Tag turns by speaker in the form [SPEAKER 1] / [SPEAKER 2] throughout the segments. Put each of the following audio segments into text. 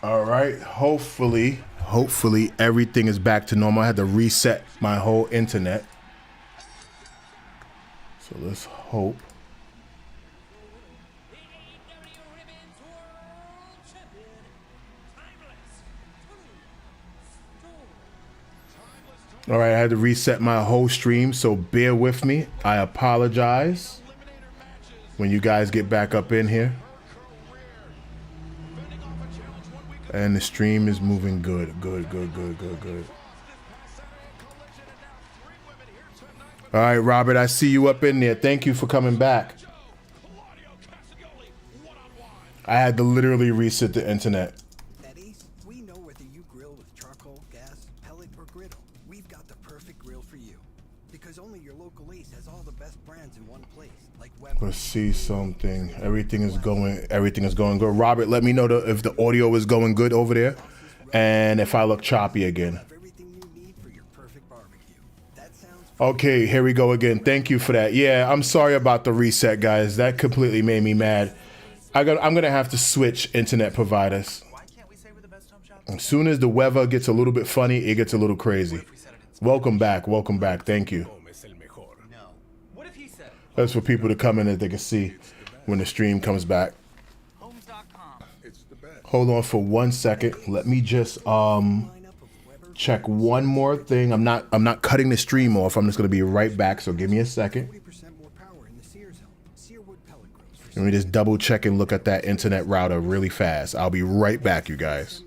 [SPEAKER 1] All right. Hopefully everything is back to normal. I had to reset my whole internet. So let's hope. All right, I had to reset my whole stream, so bear with me. I apologize when you guys get back up in here. And the stream is moving good. All right, Robert, I see you up in there. Thank you for coming back. I had to literally reset the internet.
[SPEAKER 2] At Ace, we know whether you grill with charcoal, gas, pellet, or griddle. We've got the perfect grill for you. Because only your local Ace has all the best brands in one place. Like Weber.
[SPEAKER 1] Let's see something. Everything is going good. Robert, let me know if the audio is going good over there. And if I look choppy again. Okay, here we go again. Thank you for that. Yeah, I'm sorry about the reset, guys. That completely made me mad. I'm gonna have to switch internet providers. As soon as the weather gets a little bit funny, it gets a little crazy. Welcome back. Thank you. That's for people to come in that they can see when the stream comes back. Hold on for 1 second. Let me just check one more thing. I'm not cutting the stream off. I'm just gonna be right back. So give me a second. Let me just double check and look at that internet router really fast. I'll be right back, you guys.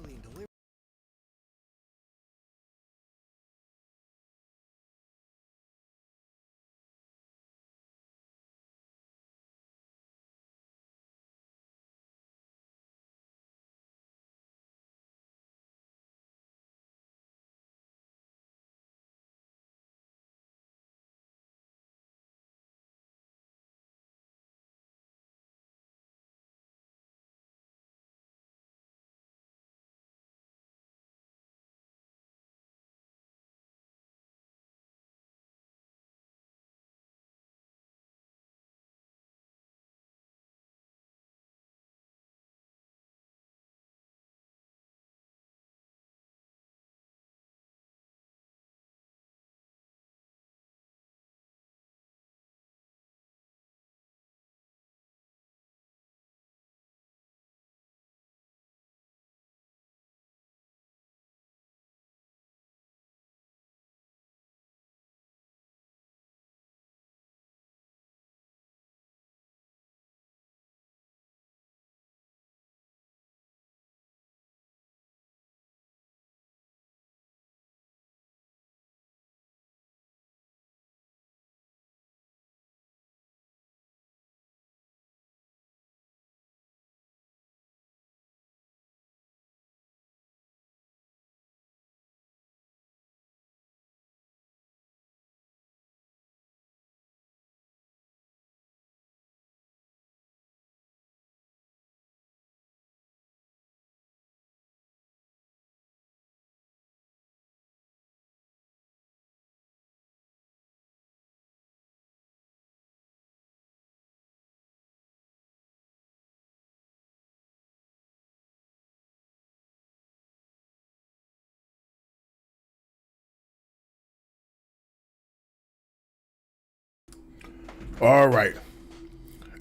[SPEAKER 1] All right.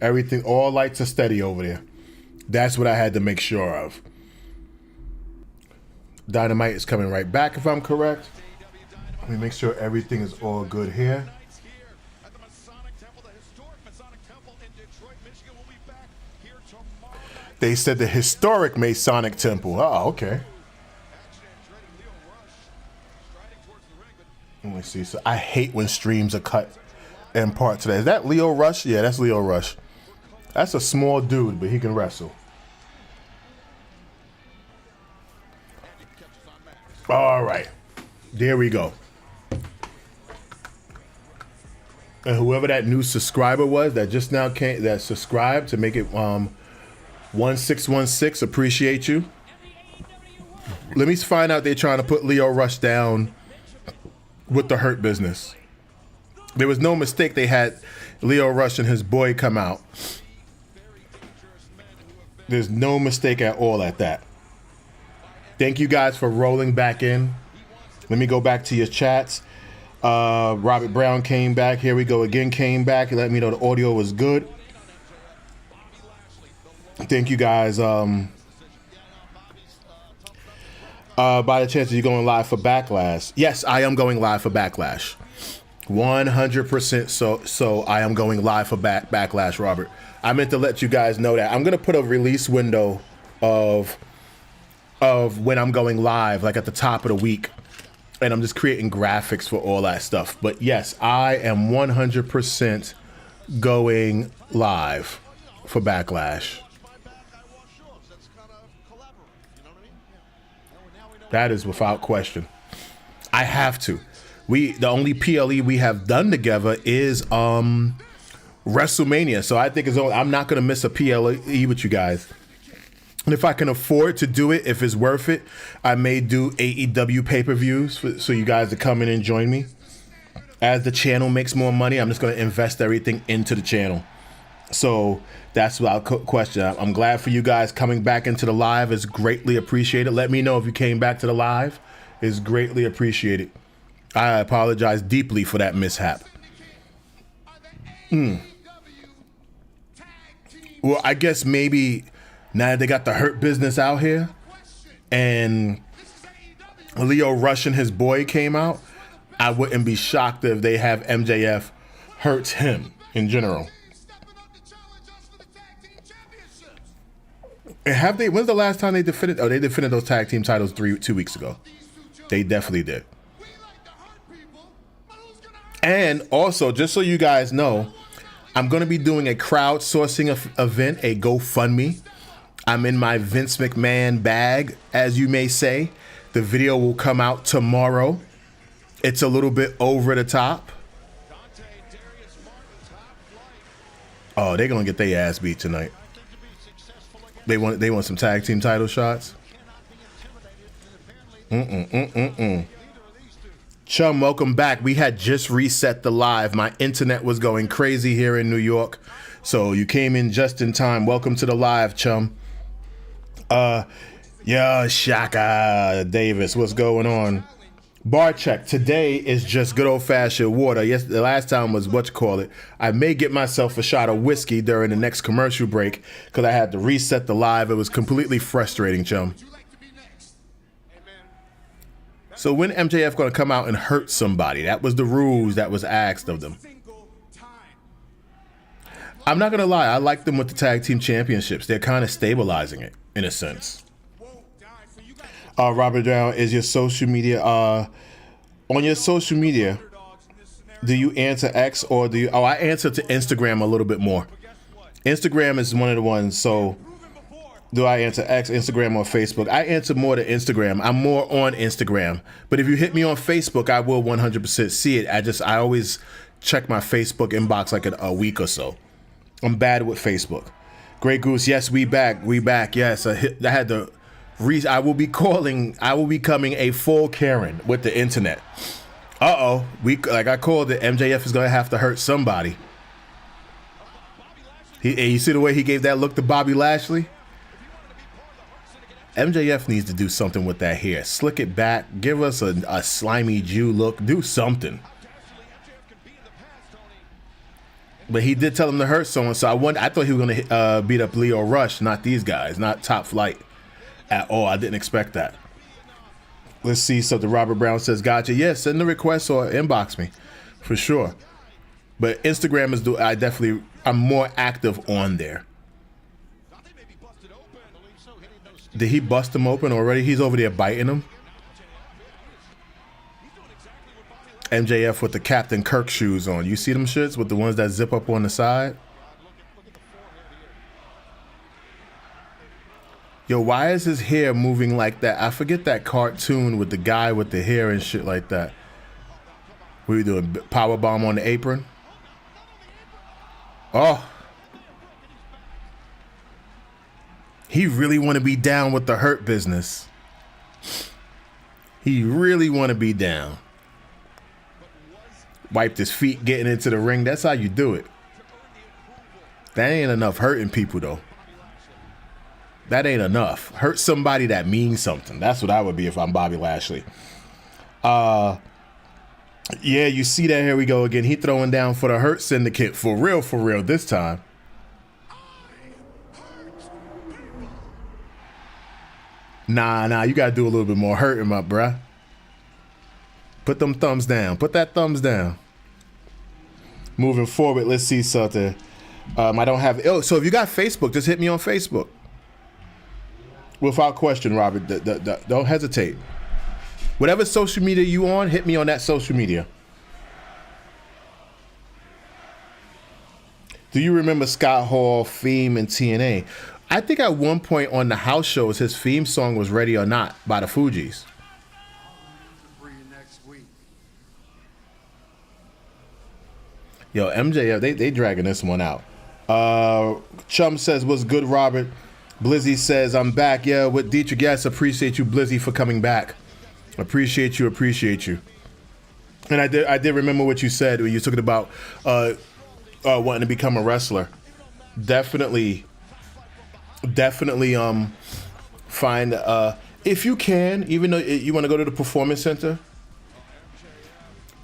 [SPEAKER 1] Everything, all lights are steady over there. That's what I had to make sure of. Dynamite is coming right back if I'm correct. Let me make sure everything is all good here. They said the historic Masonic Temple. Oh, okay. Let me see. So I hate when streams are cut in part today. Is that Leo Rush? Yeah, that's Leo Rush. That's a small dude, but he can wrestle. All right. There we go. And whoever that new subscriber was that just now came, that subscribed to make it 1616, appreciate you. Let me find out they're trying to put Leo Rush down with the Hurt Business. There was no mistake they had Leo Rush and his boy come out. There's no mistake at all at that. Thank you guys for rolling back in. Let me go back to your chats. Robert Brown came back. Here we go again. Came back and let me know the audio was good. Thank you guys. By the chance you're going live for Backlash. Yes, I am going live for Backlash. 100% so I am going live for Backlash, Robert. I meant to let you guys know that. I'm going to put a release window of when I'm going live, like at the top of the week. And I'm just creating graphics for all that stuff. But yes, I am 100% going live for Backlash. That is without question. I have to. The only PLE we have done together is WrestleMania. So I think I'm not going to miss a PLE with you guys. And if I can afford to do it, if it's worth it, I may do AEW pay-per-views so you guys to come in and join me. As the channel makes more money, I'm just going to invest everything into the channel. So that's without question. I'm glad for you guys coming back into the live. It's greatly appreciated. Let me know if you came back to the live. It's greatly appreciated. I apologize deeply for that mishap. Well, I guess maybe now that they got the Hurt Business out here and Leo Rush and his boy came out, I wouldn't be shocked if they have MJF hurt him in general. And have they? When's the last time they defended? Oh, they defended those tag team titles 2 weeks ago. They definitely did. And also, just so you guys know, I'm going to be doing a crowdsourcing event, a GoFundMe. I'm in my Vince McMahon bag, as you may say. The video will come out tomorrow. It's a little bit over the top. Oh, they're going to get their ass beat tonight. They want some tag team title shots. Chum, welcome back. We had just reset the live. My internet was going crazy here in New York, so you came in just in time. Welcome to the live, Chum. Yeah, Shaka Davis, what's going on? Bar check. Today is just good old-fashioned water. Yes, the last time was I may get myself a shot of whiskey during the next commercial break because I had to reset the live. It was completely frustrating, Chum. So when MJF going to come out and hurt somebody? That was the rules that was asked of them. I'm not going to lie. I like them with the tag team championships. They're kind of stabilizing it in a sense. Robert Brown, is your social media, on your social media, do you answer X or do you, I answer to Instagram a little bit more. Instagram is one of the ones, so do I answer X, Instagram, or Facebook? I answer more to Instagram. I'm more on Instagram. But if you hit me on Facebook, I will 100% see it. I always check my Facebook inbox like a week or so. I'm bad with Facebook. Grey Goose, yes, we back. Yes, I had to. I will be becoming a full Karen with the internet. Like I called it, MJF is going to have to hurt somebody. You see the way he gave that look to Bobby Lashley? MJF needs to do something with that hair. Slick it back. Give us a slimy Jew look. Do something. But he did tell him to hurt someone, so I thought he was going to beat up Leo Rush, not these guys, not Top Flight at all. I didn't expect that. Let's see something. Robert Brown says, gotcha. Yes, send the request or inbox me for sure. But Instagram is I'm more active on there. Did he bust him open already? He's over there biting him. MJF with the Captain Kirk shoes on. You see them shits with the ones that zip up on the side? Yo, why is his hair moving like that? I forget that cartoon with the guy with the hair and shit like that. What are you doing? Powerbomb on the apron? Oh. He really want to be down with the Hurt Business. He really want to be down. Wiped his feet getting into the ring. That's how you do it. That ain't enough hurting people, though. That ain't enough. Hurt somebody that means something. That's what I would be if I'm Bobby Lashley. Yeah, you see that. Here we go again. He throwing down for the Hurt Syndicate. For real this time. Nah, you gotta do a little bit more. Hurt him up, bruh. Put them thumbs down. Put that thumbs down. Moving forward, let's see something. I don't have... Oh, so if you got Facebook, just hit me on Facebook. Without question, Robert. Don't hesitate. Whatever social media you on, hit me on that social media. Do you remember Scott Hall theme in TNA? I think at one point on the house shows, his theme song was Ready or Not by the Fugees. Yo, MJF, they dragging this one out. Chum says, what's good, Robert? Blizzy says, I'm back. Yeah, with Deitrich. Yes, appreciate you, Blizzy, for coming back. Appreciate you. And I did remember what you said when you were talking about wanting to become a wrestler. Definitely find if you can, even though you want to go to the performance center,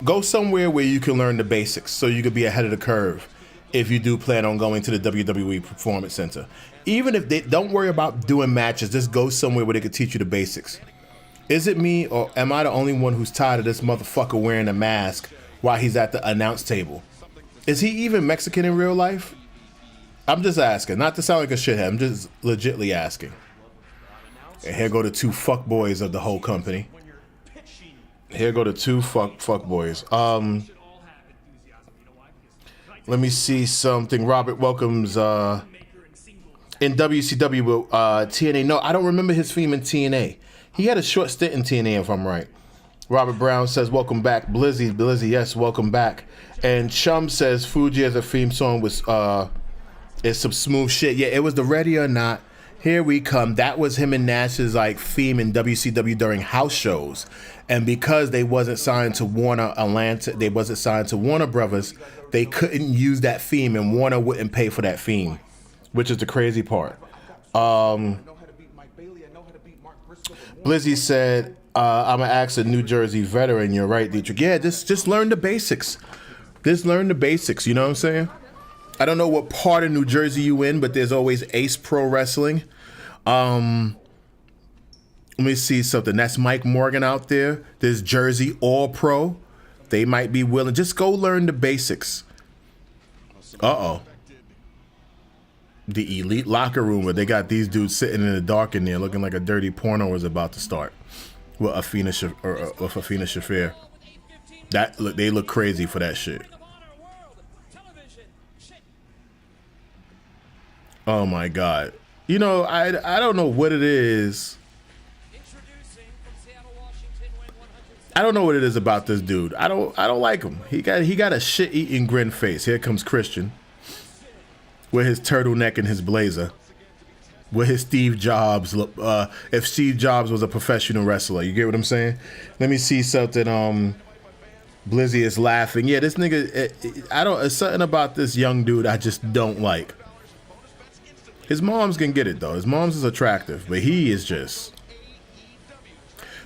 [SPEAKER 1] go somewhere where you can learn the basics so you could be ahead of the curve if you do plan on going to the WWE Performance Center. Even if they don't worry about doing matches, just go somewhere where they could teach you the basics. Is it me, or am I the only one who's tired of this motherfucker wearing a mask while he's at the announce table? Is he even Mexican in real life? I'm just asking, not to sound like a shithead. I'm just legitly asking. And here go the two fuck boys of the whole company. Here go the two fuck boys. Let me see something. Robert welcomes in WCW TNA. No, I don't remember his theme in TNA. He had a short stint in TNA, if I'm right. Robert Brown says, welcome back. Blizzy, yes, welcome back. And Chum says, Fuji as a theme song was is some smooth shit. Yeah, it was the Ready or Not. Here we come. That was him and Nash's like theme in WCW during house shows. And because they wasn't signed to Warner Atlanta, they wasn't signed to Warner Brothers, they couldn't use that theme, and Warner wouldn't pay for that theme, which is the crazy part. Blizzy said, I'm an ex a New Jersey veteran. You're right, Deitrich. Yeah, just learn the basics. Just learn the basics, you know what I'm saying? I don't know what part of New Jersey you in, but there's always Ace Pro Wrestling. Let me see something. That's Mike Morgan out there. There's Jersey All Pro. They might be willing. Just go learn the basics. Uh-oh. The Elite Locker Room where they got these dudes sitting in the dark in there looking like a dirty porno is about to start with Afina Shafir. They look crazy for that shit. Oh my God. You know, I don't know what it is. I don't know what it is about this dude. I don't like him. He got a shit-eating grin face. Here comes Christian with his turtleneck and his blazer. With his Steve Jobs look. If Steve Jobs was a professional wrestler, you get what I'm saying? Let me see something. Blizzy is laughing. Yeah, this nigga. It's something about this young dude I just don't like. His moms can get it though. His mom's is attractive, but he is just.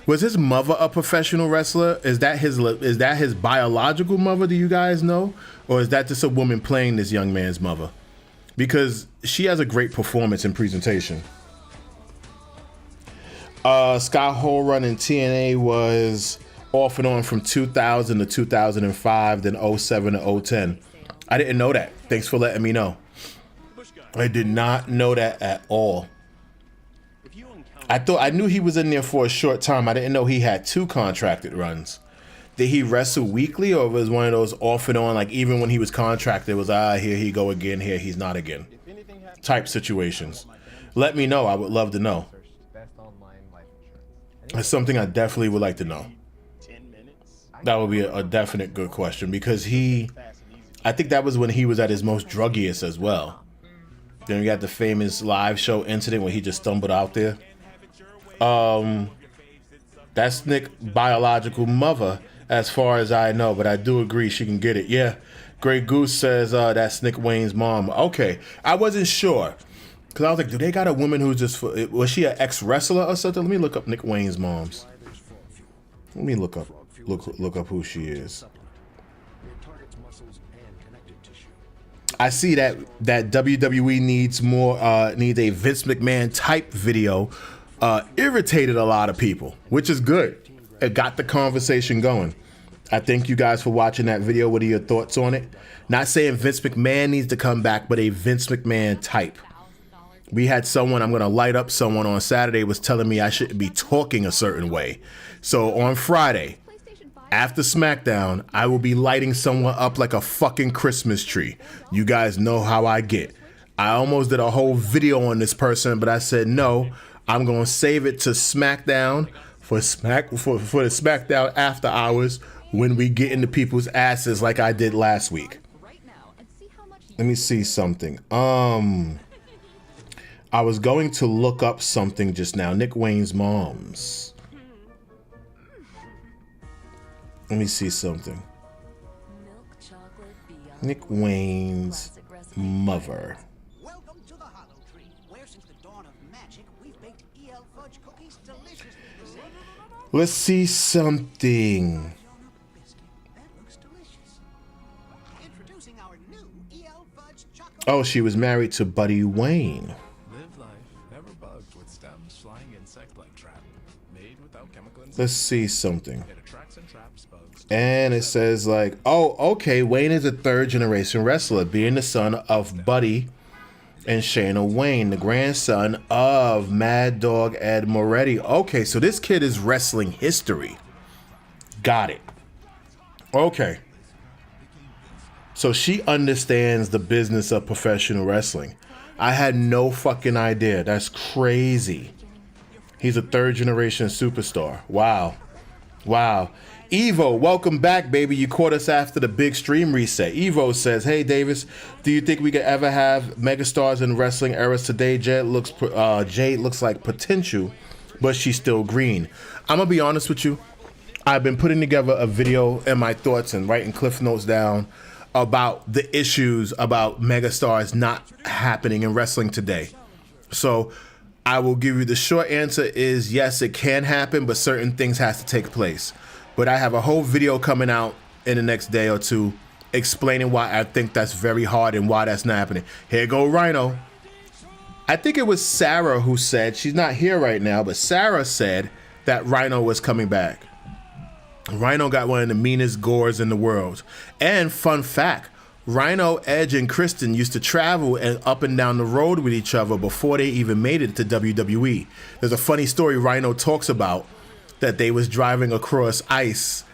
[SPEAKER 1] Was his mother a professional wrestler? Is that his biological mother? Do you guys know, or is that just a woman playing this young man's mother? Because she has a great performance and presentation. Scott Hall run in TNA was off and on from 2000 to 2005, then 07 to 010. I didn't know that. Thanks for letting me know. I did not know that at all. I knew he was in there for a short time. I didn't know he had 2 contracted runs. Did he wrestle weekly, or was one of those off and on, like even when he was contracted, it was here he go again, here he's not again type situations? Let me know. I would love to know. That's something I definitely would like to know. That would be a definite good question, because I think that was when he was at his most druggiest as well. Then we got the famous live show incident where he just stumbled out there. That's Nick's biological mother, as far as I know, but I do agree she can get it. Yeah, Grey Goose says that's Nick Wayne's mom. Okay, I wasn't sure. Because I was like, do they got a woman who's just, was she an ex-wrestler or something? Let me look up Nick Wayne's moms. Let me look up who she is. I see that WWE needs needs a Vince McMahon type video. Irritated a lot of people, which is good. It got the conversation going. I thank you guys for watching that video. What are your thoughts on it? Not saying Vince McMahon needs to come back, but a Vince McMahon type. We had someone, I'm going to light up someone on Saturday, was telling me I shouldn't be talking a certain way. So on Friday, after SmackDown, I will be lighting someone up like a fucking Christmas tree. You guys know how I get. I almost did a whole video on this person, but I said no. I'm going to save it to SmackDown for the SmackDown after hours when we get into people's asses like I did last week. Let me see something. I was going to look up something just now. Nick Wayne's moms. Let me see something. Nick Wayne's mother.
[SPEAKER 3] Welcome to the Hollow Tree, where since the dawn of magic, we've baked EL fudge cookies deliciously the same.
[SPEAKER 1] Let's see something.
[SPEAKER 3] That looks delicious. Introducing our new EL fudge chocolate.
[SPEAKER 1] Oh, she was married to Buddy Wayne.
[SPEAKER 4] Live life, never bugged with stems, flying insect-like trap. Made without chemical
[SPEAKER 1] Let's see something.
[SPEAKER 4] It attracts and traps bugs.
[SPEAKER 1] And it says like, oh, okay, Wayne is a third generation wrestler, being the son of Buddy and Shayna Wayne, the grandson of Mad Dog Ed Moretti. Okay, so this kid is wrestling history. Got it. Okay. So she understands the business of professional wrestling. I had no fucking idea. That's crazy. He's a third generation superstar. Wow. Wow. Evo, welcome back, baby. You caught us after the big stream reset. Evo says, hey, Davis, do you think we could ever have megastars in wrestling eras today? Jade looks like potential, but she's still green. I'm going to be honest with you. I've been putting together a video and my thoughts and writing cliff notes down about the issues about megastars not happening in wrestling today. So I will give you the short answer is yes, it can happen, but certain things has to take place. But I have a whole video coming out in the next day or two explaining why I think that's very hard and why that's not happening. Here go Rhino. I think it was Sarah who said, she's not here right now, but Sarah said that Rhino was coming back. Rhino got one of the meanest gores in the world. And fun fact, Rhino, Edge, and Kristen used to travel and up and down the road with each other before they even made it to WWE. There's a funny story Rhino talks about that they was driving across ice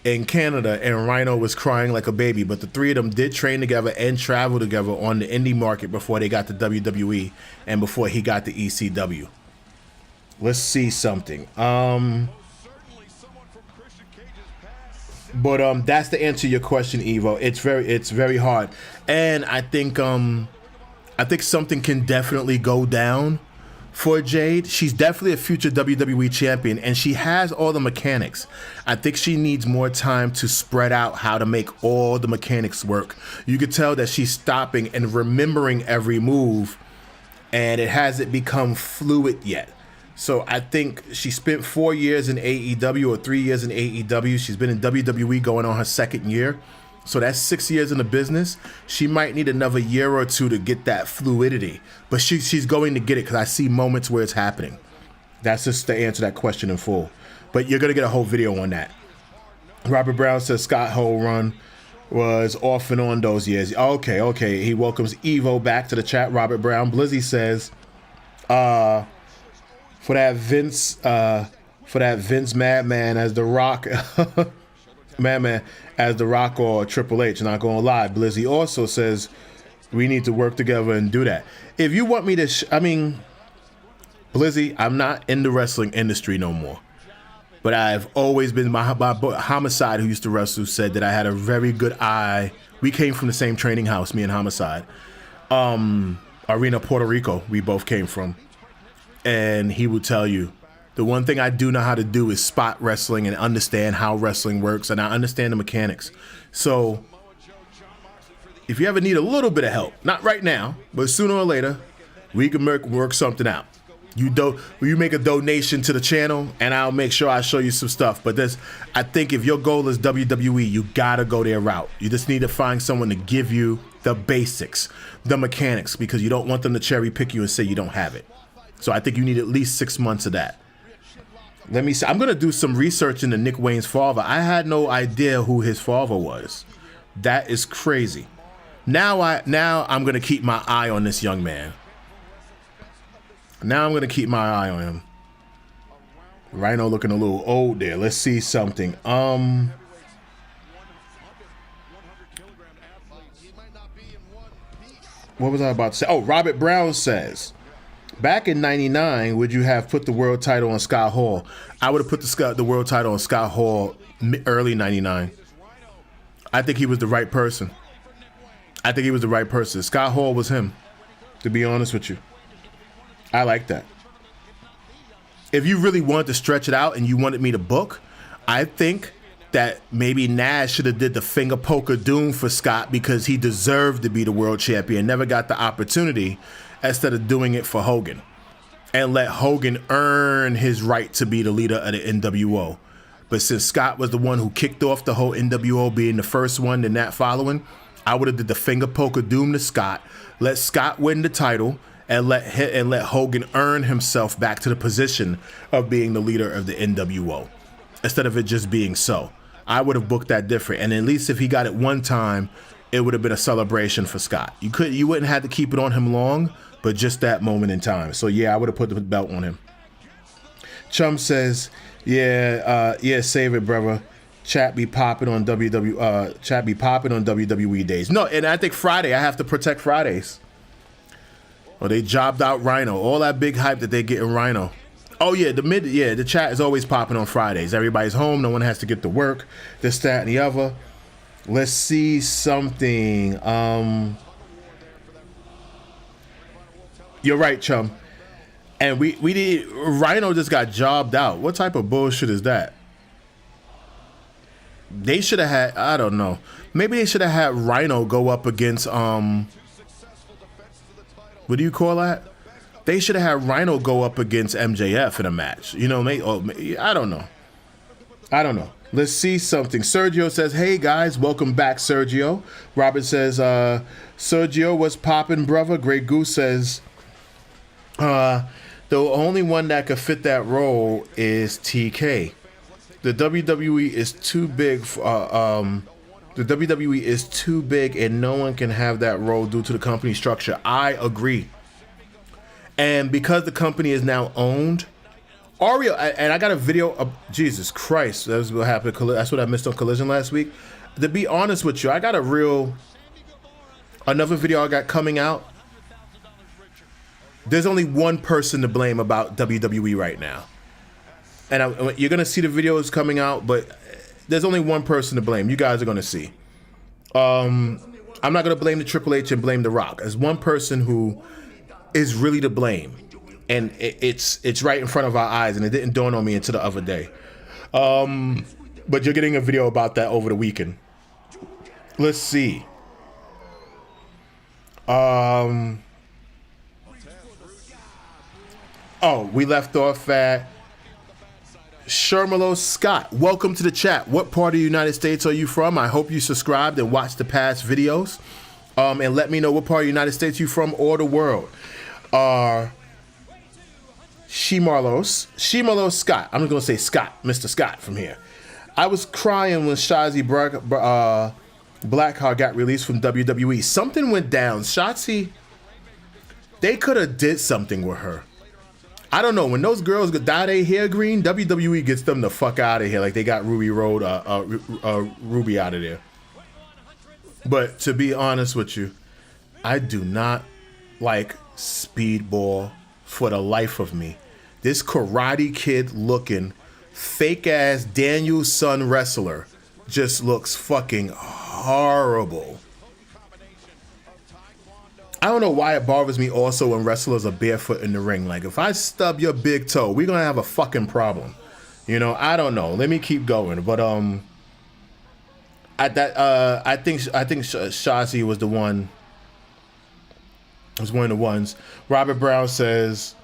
[SPEAKER 1] in Canada and Rhino was crying like a baby. But the three of them did train together and travel together on the indie market before they got to WWE and before he got to ECW. Let's see something. But that's the answer to your question, Evo. It's very hard, and I think something can definitely go down for Jade. She's definitely a future WWE champion, and she has all the mechanics. I think she needs more time to spread out how to make all the mechanics work. You could tell that she's stopping and remembering every move, and it hasn't become fluid yet. So I think she spent 4 years in AEW or 3 years in AEW. She's been in WWE going on her second year. So that's 6 years in the business. She might need another year or two to get that fluidity. But she's going to get it because I see moments where it's happening. That's just to answer that question in full. But you're going to get a whole video on that. Robert Brown says Scott Hall run was off and on those years. Okay. He welcomes Evo back to the chat. Robert Brown. Blizzy says, for that Vince Madman as the Rock, Madman as the Rock or Triple H. Not gonna lie, Blizzy also says we need to work together and do that. If you want me to, Blizzy, I'm not in the wrestling industry no more, but I've always been my Homicide, who used to wrestle, said that I had a very good eye. We came from the same training house, me and Homicide, Arena, Puerto Rico. We both came from. And he would tell you, the one thing I do know how to do is spot wrestling and understand how wrestling works, and I understand the mechanics. So if you ever need a little bit of help, not right now, but sooner or later, We can work something out. You make a donation to the channel, and I'll make sure I show you some stuff. But I think if your goal is WWE, you gotta go their route. You just need to find someone to give you the basics, the mechanics, because you don't want them to cherry pick you and say you don't have it. So I think you need at least 6 months of that. Let me see. I'm gonna do some research into Nick Wayne's father. I had no idea who his father was. That is crazy. Now I'm gonna keep my eye on this young man. Now I'm gonna keep my eye on him. Rhino looking a little old there. Let's see something. What was I about to say? Oh, Robert Brown says, back in '99, would you have put the world title on Scott Hall? I would have put the world title on Scott Hall early '99. I think he was the right person. Scott Hall was him, to be honest with you. I like that. If you really wanted to stretch it out and you wanted me to book, I think that maybe Nash should have did the finger poke of doom for Scott because he deserved to be the world champion, never got the opportunity, instead of doing it for Hogan. And let Hogan earn his right to be the leader of the NWO. But since Scott was the one who kicked off the whole NWO, being the first one and that following, I would have did the finger poke of doom to Scott, let Scott win the title, and let Hogan earn himself back to the position of being the leader of the NWO, instead of it just being so. I would have booked that different, and at least if he got it one time, it would have been a celebration for Scott. You wouldn't have to keep it on him long, but just that moment in time. So yeah, I would have put the belt on him. Chum says, yeah, save it, brother. Chat be popping on WWE days. No, and I think Friday, I have to protect Fridays. Oh, they jobbed out Rhino. All that big hype that they get in Rhino. Oh yeah, the chat is always popping on Fridays. Everybody's home. No one has to get to work. This, that, and the other. Let's see something. You're right, Chum. And we did. Rhino just got jobbed out. What type of bullshit is that? They should have had. I don't know. Maybe they should have had Rhino go up against what do you call that? They should have had Rhino go up against MJF in a match. You know, I don't know. Let's see something. Sergio says, hey guys, welcome back, Sergio. Robert says, Sergio, what's poppin', brother? Great Goose says, the only one that could fit that role is TK. The WWE is too big the WWE is too big and no one can have that role due to the company structure. I agree. And because the company is now owned, Oreo, and I got a video of, Jesus Christ, that's what happened. That's what I missed on Collision last week. To be honest with you, I got another video I got coming out. There's only one person to blame about WWE right now. And you're going to see the videos coming out, but there's only one person to blame. You guys are going to see. I'm not going to blame the Triple H and blame The Rock. There's one person who is really to blame. And it's right in front of our eyes, and it didn't dawn on me until the other day. But you're getting a video about that over the weekend. Let's see. Oh, we left off at Shermalo Scott. Welcome to the chat. What part of the United States are you from? I hope you subscribed and watched the past videos. And let me know what part of the United States you're from or the world. Shimarlo Scott. I'm just going to say Scott, Mr. Scott from here. I was crying when Shotzi Blackheart got released from WWE. Something went down. Shotzi, they could have did something with her. I don't know. When those girls dye their hair green, WWE gets them the fuck out of here. Like they got Ruby Road, Ruby out of there. But to be honest with you, I do not like Speedball for the life of me. This Karate Kid looking fake ass Daniel Son wrestler just looks fucking horrible. I don't know why it bothers me also when wrestlers are barefoot in the ring. Like if I stub your big toe, we're gonna have a fucking problem. You know, I don't know. Let me keep going. But I think Shotzi was the one. It was one of the ones. Robert Brown says,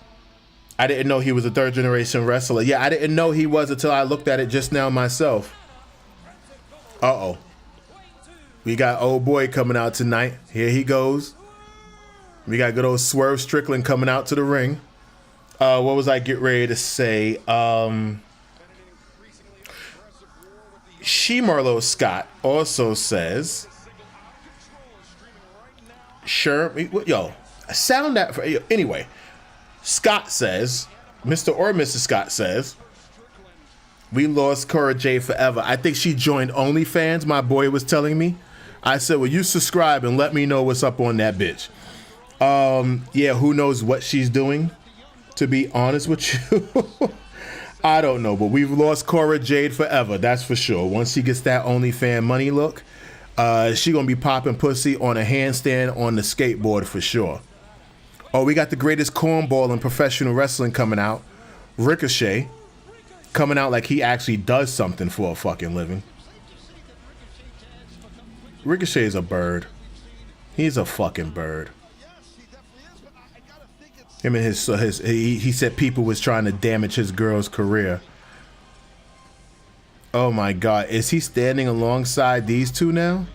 [SPEAKER 1] I didn't know he was a third generation wrestler. Yeah, I didn't know he was until I looked at it just now myself. Uh-oh. We got old boy coming out tonight. Here he goes. We got good old Swerve Strickland coming out to the ring. What was I get ready to say? Marlo Scott also says, sure, yo, sound that for, anyway, Scott says, Mr. or Mrs. Scott says, we lost Cora Jade forever. I think she joined OnlyFans, my boy was telling me. I said, well, you subscribe and let me know what's up on that bitch. Yeah, who knows what she's doing, to be honest with you. I don't know, but we've lost Cora Jade forever, that's for sure. Once she gets that OnlyFans money look, she gonna be popping pussy on a handstand on the skateboard for sure. Oh, we got the greatest cornball in professional wrestling coming out. Ricochet. Coming out like he actually does something for a fucking living. Ricochet is a bird. He's a fucking bird. Him and he said people was trying to damage his girl's career. Oh my God, is he standing alongside these two now?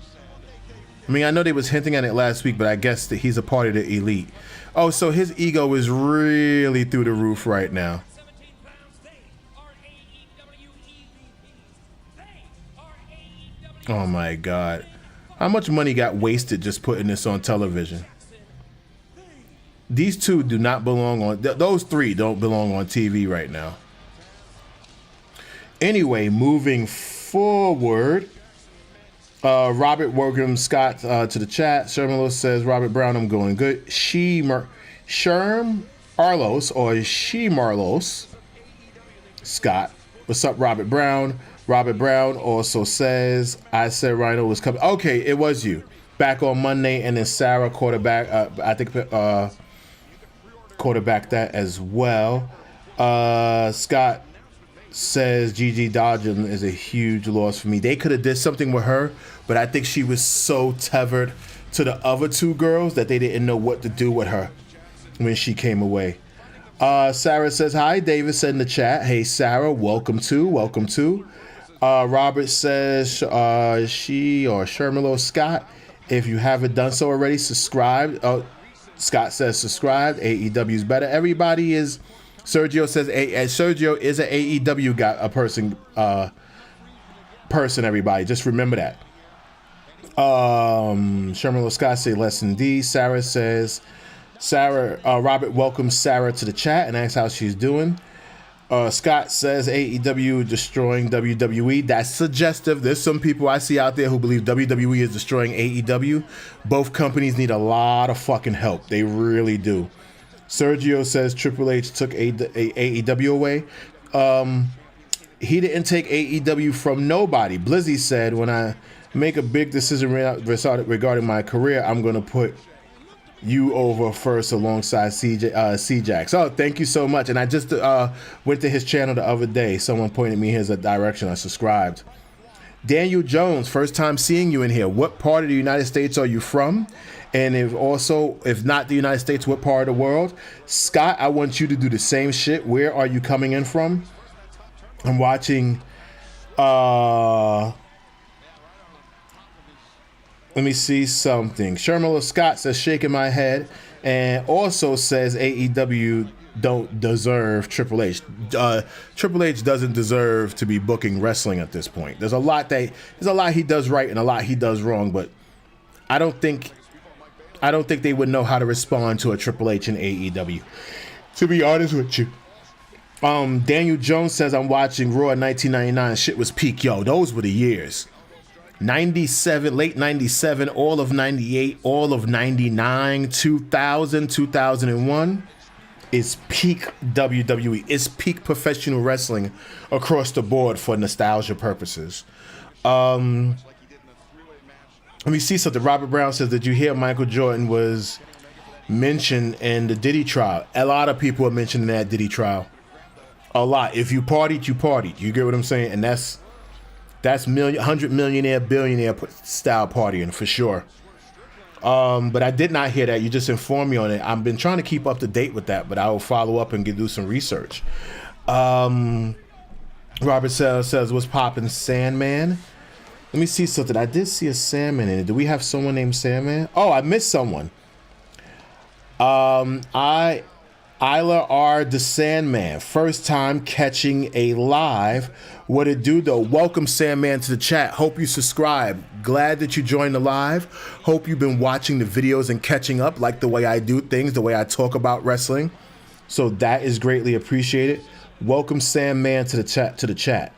[SPEAKER 1] I mean, I know they was hinting at it last week, but I guess that he's a part of the elite. Oh, so his ego is really through the roof right now. Oh my God. How much money got wasted just putting this on television? These two do not belong on, those three don't belong on TV right now. Anyway, moving forward, Robert welcomes Scott to the chat. Sherman says, Robert Brown, I'm going good. Sherm Arlos or Marlos Scott. What's up, Robert Brown? Robert Brown also says, I said Rhino was coming. Okay, it was you. Back on Monday, and then Sarah quarterback, I think quarterback that as well. Scott says Gigi Dodgen is a huge loss for me. They could have did something with her, but I think she was so tethered to the other two girls that they didn't know what to do with her when she came away. Sarah says, hi. David said in the chat, hey, Sarah, welcome to. Robert says, she or Shermelo Scott, if you haven't done so already, subscribe. Scott says subscribe. AEW's better. Everybody is. Sergio says Sergio is an AEW guy, a person. Everybody, just remember that. Sherman Scott say lesson D. Sarah says Robert welcomes Sarah to the chat and asks how she's doing. Scott says AEW destroying WWE. That's suggestive. There's some people I see out there who believe WWE is destroying AEW. Both companies need a lot of fucking help. They really do. Sergio says Triple H took AEW away. He didn't take AEW from nobody. Blizzy said, when I make a big decision regarding my career, I'm going to put you over first alongside C-Jax. Oh, thank you so much. And I just went to his channel the other day. Someone pointed me his direction. I subscribed. Daniel Jones, first time seeing you in here. What part of the United States are you from? And if not the United States, what part of the world? Scott, I want you to do the same shit. Where are you coming in from? I'm watching let me see something. Sherman Scott says shaking my head and also says AEW don't deserve Triple H. Triple H doesn't deserve to be booking wrestling at this point. There's a lot he does right and a lot he does wrong, but I don't think they would know how to respond to a Triple H in AEW, to be honest with you. Daniel Jones says I'm watching Raw in 1999. Shit was peak. Yo, those were the years. 97, late 97, all of 98, all of 99, 2000, 2001 is peak WWE. It's peak professional wrestling across the board for nostalgia purposes. Let me see something. Robert Brown says, did you hear Michael Jordan was mentioned in the Diddy trial? A lot of people are mentioning that Diddy trial. A lot. If you partied, you partied. You get what I'm saying? And that's 100 millionaire, billionaire style partying for sure. But I did not hear that. You just informed me on it. I've been trying to keep up to date with that, but I will follow up and do some research. Robert says, what's poppin', Sandman? Let me see something. I did see a Sandman in it. Do we have someone named Sandman? Oh, I missed someone. Isla R. the Sandman. First time catching a live. What it do though? Welcome Sandman to the chat. Hope you subscribe. Glad that you joined the live. Hope you've been watching the videos and catching up, like the way I do things, the way I talk about wrestling. So that is greatly appreciated. Welcome Sandman to the chat.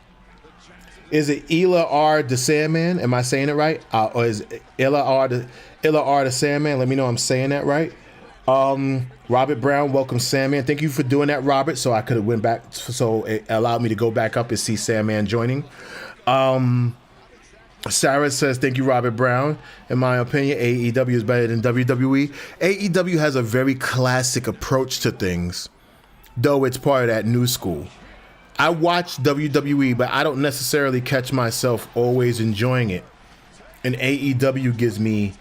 [SPEAKER 1] Is it Ila R. the Sandman? Am I saying it right? Or is it Ila R. the Sandman? Let me know I'm saying that right. Robert Brown, welcome Sandman. Thank you for doing that, Robert. So I could have went back, so it allowed me to go back up and see Sandman joining. Sarah says, thank you, Robert Brown. In my opinion, AEW is better than WWE. AEW has a very classic approach to things, though it's part of that new school. I watch WWE, but I don't necessarily catch myself always enjoying it. And AEW gives me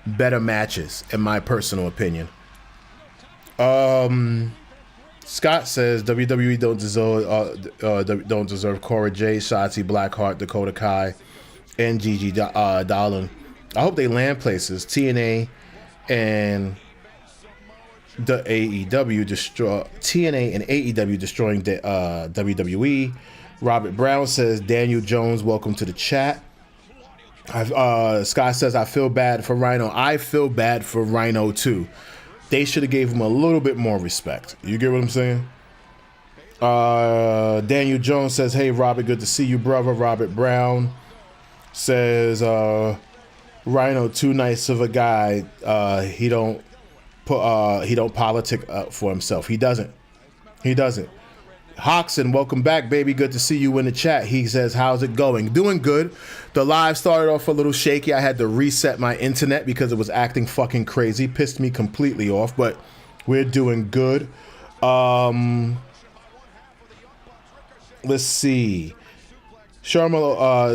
[SPEAKER 1] better matches, in my personal opinion. Scott says WWE don't deserve Cora Jade, Shotzi Blackheart, Dakota Kai, and Gigi Dolan. I hope they land places. TNA and the AEW destroy TNA and AEW destroying the WWE. Robert Brown says Daniel Jones, welcome to the chat. Scott says I feel bad for Rhino. I feel bad for Rhino too. They should have gave him a little bit more respect. You get what I'm saying? Daniel Jones says, hey Robert, good to see you, brother. Robert Brown says Rhino too nice of a guy. He don't politic for himself. He doesn't. Hoxton, welcome back, baby. Good to see you in the chat. He says, how's it going? Doing good. The live started off a little shaky. I had to reset my internet because it was acting fucking crazy. Pissed me completely off, but we're doing good. Let's see. Sharma,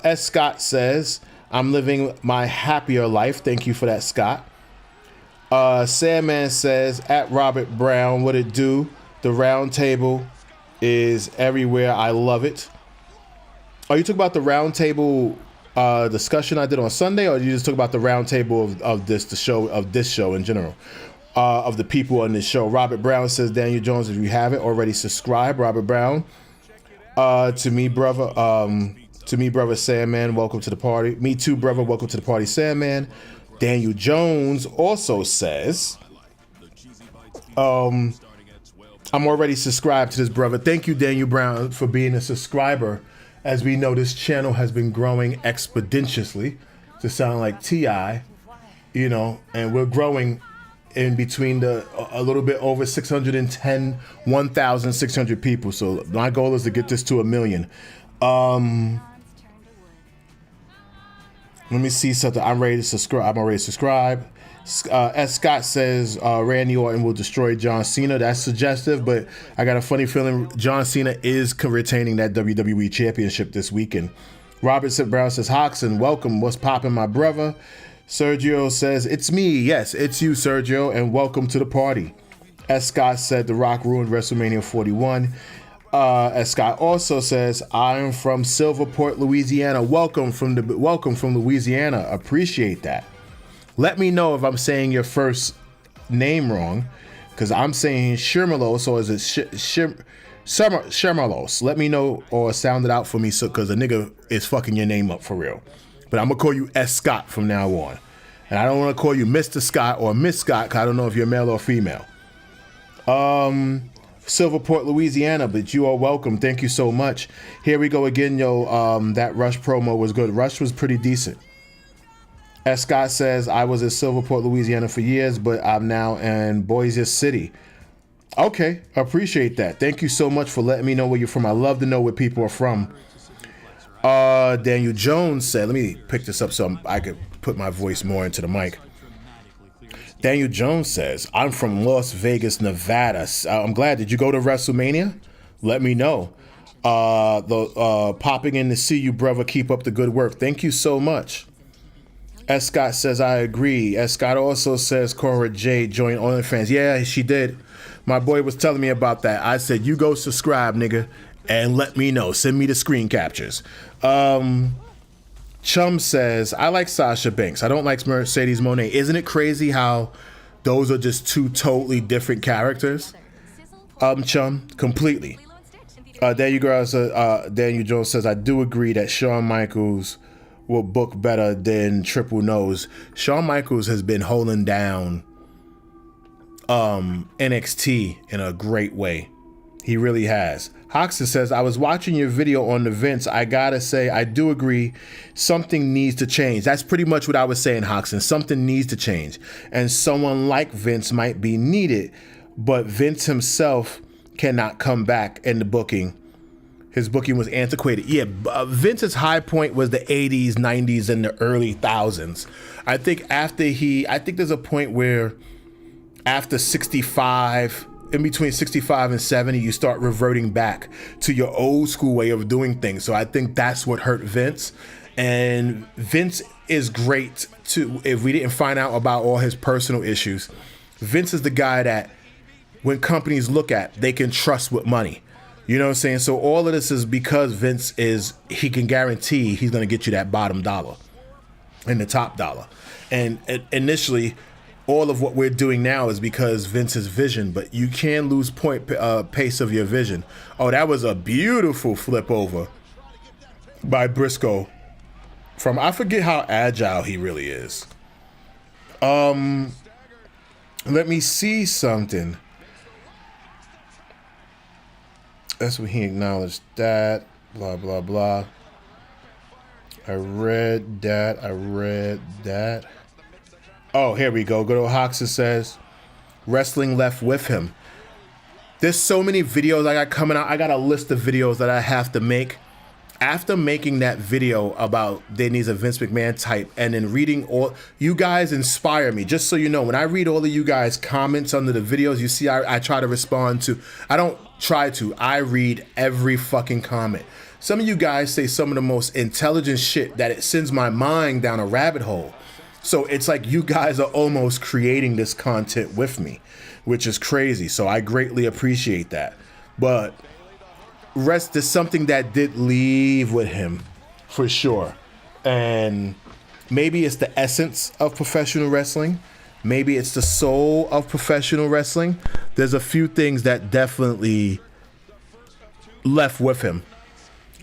[SPEAKER 1] S. Scott says, I'm living my happier life. Thank you for that, Scott. Sandman says, at Robert Brown, what it do? The round table is everywhere. I love it. Are you talking about the round table discussion I did on Sunday, or you just talk about the round table of this show in general, of the people on this show? Robert Brown says, Daniel Jones, if you haven't already, subscribe. Robert Brown, to me, brother Sandman, welcome to the party. Me too, brother, welcome to the party, Sandman. Daniel Jones also says, I'm already subscribed to this, brother. Thank you, Daniel Brown, for being a subscriber. As we know, this channel has been growing exponentially, to sound like T.I., you know, and we're growing in between a little bit over 1,600 people. So my goal is to get this to 1 million. Let me see something. I'm ready to subscribe. I'm already subscribed. As Scott says, Randy Orton will destroy John Cena. That's suggestive, but I got a funny feeling John Cena is retaining that WWE Championship this weekend. Robert Brown says, Hoxton, welcome. What's poppin', my brother? Sergio says, it's me. Yes, it's you, Sergio, and welcome to the party. As Scott said, The Rock ruined WrestleMania 41. As Scott also says, I am from Silverport, Louisiana. Welcome from Louisiana. Appreciate that. Let me know if I'm saying your first name wrong, because I'm saying Shirmalos, or is it Shirmalos? Let me know or sound it out for me, so because a nigga is fucking your name up for real. But I'm gonna call you S. Scott from now on, and I don't want to call you Mr. Scott or Miss Scott, because I don't know if you're male or female. Silverport, Louisiana, but you are welcome. Thank you so much. Here we go again, yo. That Rush promo was good. Rush was pretty decent. As Scott says, I was in Silverport, Louisiana for years, but I'm now in Boise City. Okay, appreciate that. Thank you so much for letting me know where you're from. I love to know where people are from. Daniel Jones said, let me pick this up so I could put my voice more into the mic. Daniel Jones says, I'm from Las Vegas, Nevada. I'm glad. Did you go to WrestleMania? Let me know. Popping in to see you, brother. Keep up the good work. Thank you so much. S. Scott says, I agree. S. Scott also says Cora J joined OnlyFans. Yeah, she did. My boy was telling me about that. I said, you go subscribe, nigga, and let me know. Send me the screen captures. Chum says, I like Sasha Banks. I don't like Mercedes Moné. Isn't it crazy how those are just two totally different characters? Chum, completely. Daniel Jones says, I do agree that Shawn Michaels will book better than Triple Nose. Shawn Michaels has been holding down NXT in a great way. He really has. Hoxton says, I was watching your video on the Vince. I gotta say, I do agree something needs to change. That's pretty much what I was saying, Hoxton. Something needs to change. And someone like Vince might be needed, but Vince himself cannot come back in the booking. His booking was antiquated. Yeah, Vince's high point was the 80s, 90s, and the early thousands. I think there's a point where after 65, in between 65 and 70, you start reverting back to your old school way of doing things. So I think that's what hurt Vince. And Vince is great too. If we didn't find out about all his personal issues, Vince is the guy that when companies look at, they can trust with money. You know what I'm saying? So all of this is because Vince he can guarantee he's going to get you that bottom dollar and the top dollar. And initially, all of what we're doing now is because Vince's vision, but you can lose pace of your vision. Oh, that was a beautiful flip over by Briscoe. I forget how agile he really is. Let me see something. That's when he acknowledged that. Blah, blah, blah. I read that. Oh, here we go. Good old Hoxton says, wrestling left with him. There's so many videos I got coming out. I got a list of videos that I have to make. After making that video about there needs a Vince McMahon type and then reading all, you guys inspire me. Just so you know, when I read all of you guys' comments under the videos, you see I try to respond to, I read every fucking comment. Some of you guys say some of the most intelligent shit that it sends my mind down a rabbit hole. So it's like you guys are almost creating this content with me, which is crazy. So I greatly appreciate that. But there's something that did leave with him for sure. And maybe it's the essence of professional wrestling. Maybe it's the soul of professional wrestling. There's a few things that definitely left with him.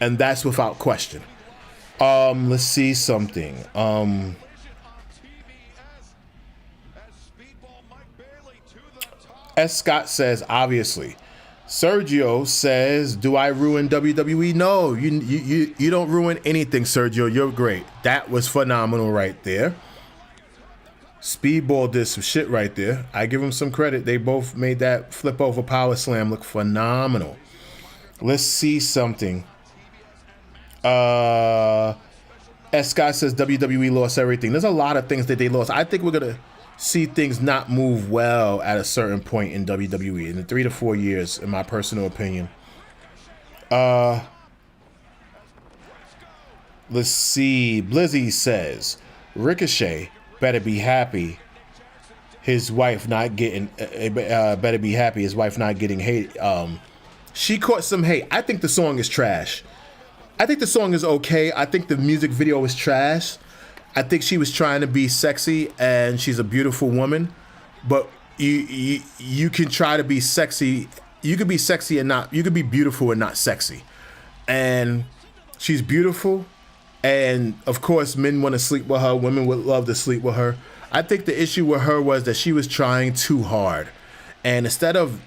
[SPEAKER 1] And that's without question. Let's see something. S. Scott says, obviously. Sergio says, do I ruin WWE? No, you don't ruin anything, Sergio. You're great. That was phenomenal right there. Speedball did some shit right there. I give them some credit. They both made that flip over power slam look phenomenal. Let's see something. S. Scott says WWE lost everything. There's a lot of things that they lost. I think we're going to see things not move well at a certain point in WWE in the 3 to 4 years, in my personal opinion. Let's see. Blizzy says Ricochet better be happy his wife not getting hate. She caught some hate. I think the song is trash. I think the song is okay. I think the music video is trash. I think she was trying to be sexy, and she's a beautiful woman. But you can try to be sexy. You could be sexy and not. You could be beautiful and not sexy. And she's beautiful, and of course, men want to sleep with her. Women would love to sleep with her. I think the issue with her was that she was trying too hard, and instead of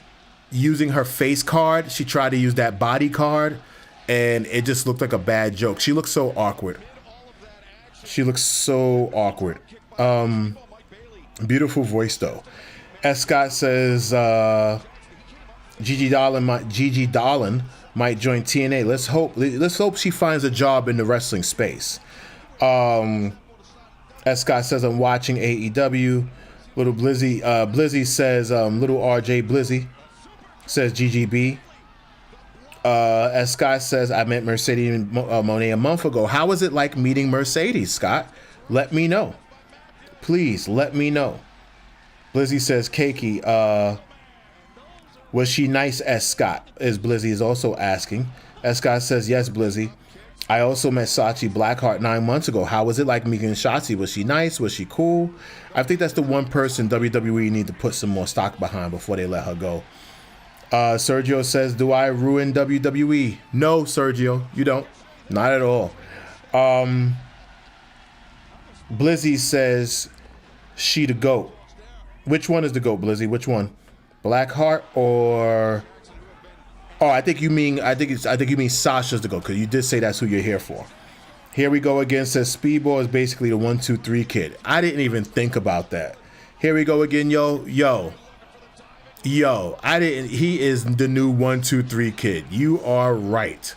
[SPEAKER 1] using her face card, she tried to use that body card, and it just looked like a bad joke. She looked so awkward. Beautiful voice though. S. Scott says Gigi Dolan might join TNA. Let's hope she finds a job in the wrestling space. S. Scott says I'm watching AEW. Little Blizzy says little RJ Blizzy says GGB. As Scott says, I met Mercedes Moné a month ago. How was it like meeting Mercedes, Scott? Let me know. Please let me know. Blizzy says, Keiki, was she nice as Scott? As Blizzy is also asking. As Scott says, yes, Blizzy. I also met Sachi Blackheart 9 months ago. How was it like meeting Shotzi? Was she nice? Was she cool? I think that's the one person WWE need to put some more stock behind before they let her go. Sergio says, do I ruin WWE? No, Sergio, you don't. Not at all. Blizzy says, she the GOAT. Which one is the GOAT, Blizzy? Which one? Blackheart or... Oh, I think you mean Sasha's the GOAT, because you did say that's who you're here for. Here we go again, says Speedball is basically the 1, 2, 3 kid. I didn't even think about that. Here we go again, yo. He is the new 1, 2, 3 kid. You are right.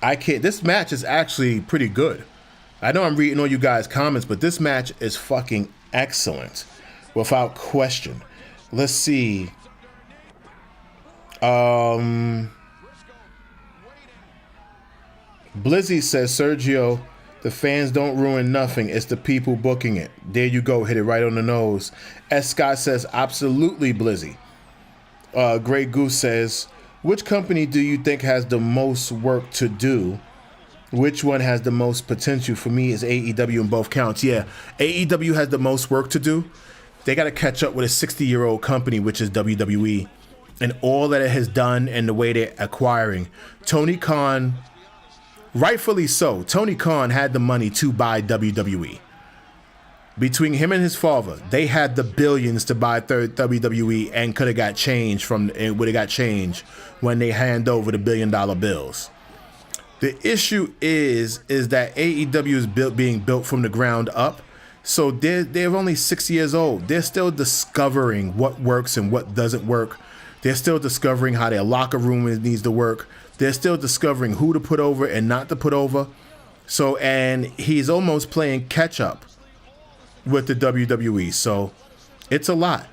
[SPEAKER 1] This match is actually pretty good. I know I'm reading all you guys' comments, but this match is fucking excellent. Without question. Let's see. Blizzy says, Sergio, the fans don't ruin nothing. It's the people booking it. There you go. Hit it right on the nose. S. Scott says, absolutely, Blizzy. Grey Goose says, which company do you think has the most work to do? Which one has the most potential? For me, is AEW in both counts. Yeah, AEW has the most work to do. They got to catch up with a 60-year-old company, which is WWE. And all that it has done and the way they're acquiring. Tony Khan, rightfully so, Tony Khan had the money to buy WWE. Between him and his father, they had the billions to buy WWE and could have got change would have got change when they hand over the $1 billion bills. The issue is that AEW is being built from the ground up. So they're only 6 years old. They're still discovering what works and what doesn't work. They're still discovering how their locker room needs to work. They're still discovering who to put over and not to put over. So, and he's almost playing catch up with the WWE. So it's a lot.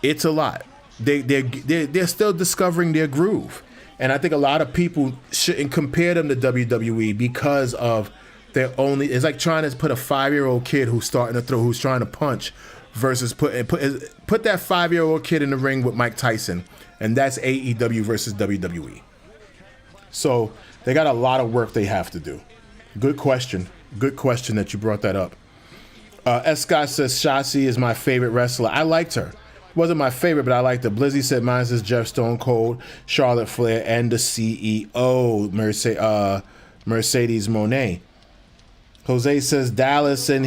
[SPEAKER 1] It's a lot. They're still discovering their groove. And I think a lot of people shouldn't compare them to WWE because of their only, it's like trying to put a 5-year-old kid who's starting to throw, who's trying to punch, versus put that 5-year-old kid in the ring with Mike Tyson. And that's AEW versus WWE. So they got a lot of work they have to do. Good question. Good question that you brought that up. S. Scott says, Shotzi is my favorite wrestler. I liked her. Wasn't my favorite, but I liked her. Blizzy said mine is Jeff Stone Cold, Charlotte Flair, and the CEO, Mercedes Moné. Jose says Dallas and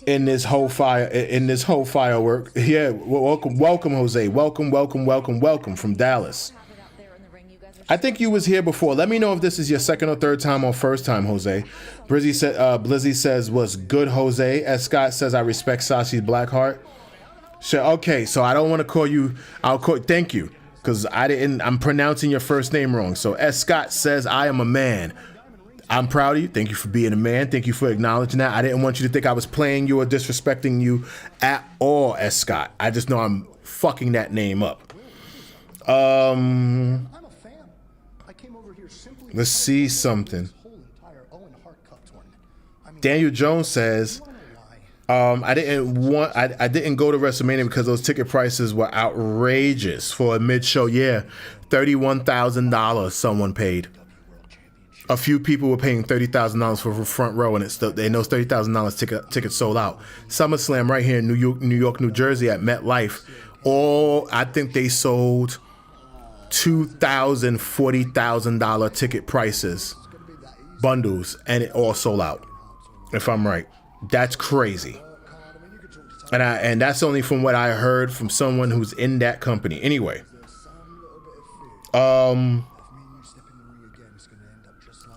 [SPEAKER 1] in this whole firework. Yeah, welcome, Jose. Welcome from Dallas. I think you was here before. Let me know if this is your second or third time or first time, Jose. Blizzy says, what's good, Jose? As Scott says, I respect Sashi Blackheart. Sure, okay, so I don't want to call you, thank you, because I'm pronouncing your first name wrong. So as Scott says, I am a man. I'm proud of you. Thank you for being a man. Thank you for acknowledging that. I didn't want you to think I was playing you or disrespecting you at all, S. Scott. I just know I'm fucking that name up.
[SPEAKER 5] I'm a fan. I came over here simply.
[SPEAKER 1] Let's see something. Daniel Jones says, I didn't go to WrestleMania because those ticket prices were outrageous for a mid-show. Yeah, $31,000 someone paid. A few people were paying $30,000 for front row, and those $30,000 tickets sold out. SummerSlam right here in New York, New Jersey at MetLife. I think they sold $2,000, $40,000 ticket prices, bundles, and it all sold out. If I'm right, that's crazy. And that's only from what I heard from someone who's in that company. Anyway,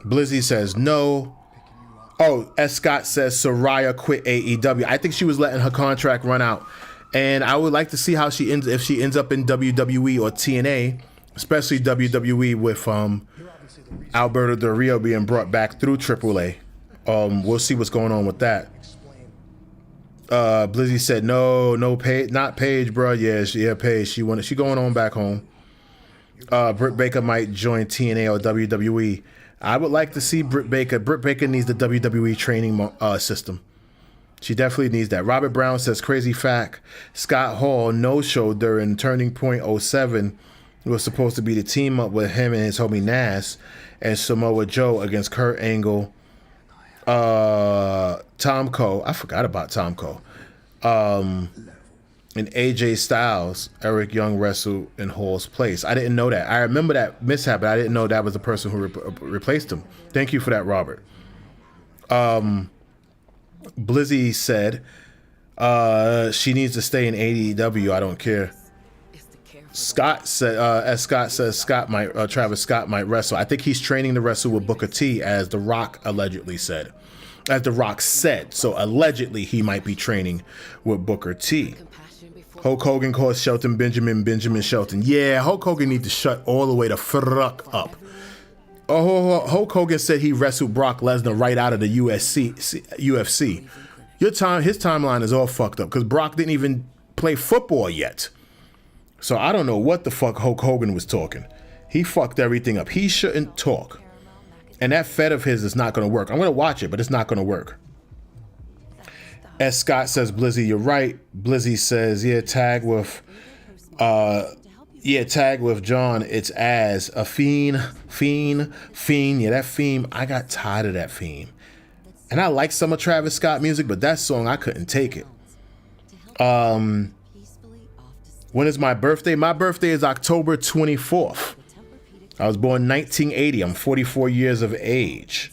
[SPEAKER 1] Blizzy says no. Oh, S. Scott says Soraya quit AEW. I think she was letting her contract run out, and I would like to see how if she ends up in WWE or TNA, especially WWE with Alberto Del Rio being brought back through AAA. We'll see what's going on with that. Blizzy said no, Paige, not Paige, bro. Yeah, Paige. She going on back home. Britt Baker might join TNA or WWE. I would like to see Britt Baker. Britt Baker needs the WWE training system. She definitely needs that. Robert Brown says, crazy fact, Scott Hall no-showed during Turning Point '07. It was supposed to be the team up with him and his homie Nas and Samoa Joe against Kurt Angle, Tom Cole. I forgot about Tom Cole. And AJ Styles. Eric Young wrestled in Hall's place. I didn't know that. I remember that mishap, but I didn't know that was the person who replaced him. Thank you for that, Robert. Blizzy said, she needs to stay in AEW. I don't care. Scott said, as Scott says, Travis Scott might wrestle. I think he's training to wrestle with Booker T, as The Rock allegedly said. As The Rock said. So allegedly he might be training with Booker T. Hulk Hogan calls Shelton Benjamin Shelton. Yeah, Hulk Hogan needs to shut all the way the fuck up. Hulk Hogan said he wrestled Brock Lesnar right out of the UFC. His timeline is all fucked up because Brock didn't even play football yet. So I don't know what the fuck Hulk Hogan was talking. He fucked everything up. He shouldn't talk. And that Fed of his is not going to work. I'm going to watch it, but it's not going to work. As Scott says, Blizzy, you're right. Blizzy says, tag with John. It's as a fiend. Yeah, that theme. I got tired of that theme. And I like some of Travis Scott music, but that song, I couldn't take it. When is my birthday? My birthday is October 24th. I was born 1980. I'm 44 years of age.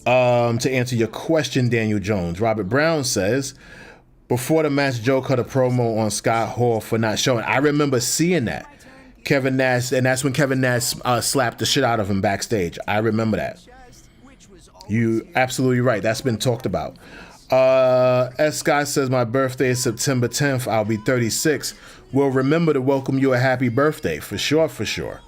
[SPEAKER 1] To answer your question, Daniel Jones, Robert Brown says, before the match, Joe cut a promo on Scott Hall for not showing. I remember seeing that. Kevin Nash, and that's when Kevin Nash slapped the shit out of him backstage. I remember that. You absolutely right. That's been talked about. As Scott says, my birthday is September 10th. I'll be 36. We'll remember to welcome you a happy birthday. For sure.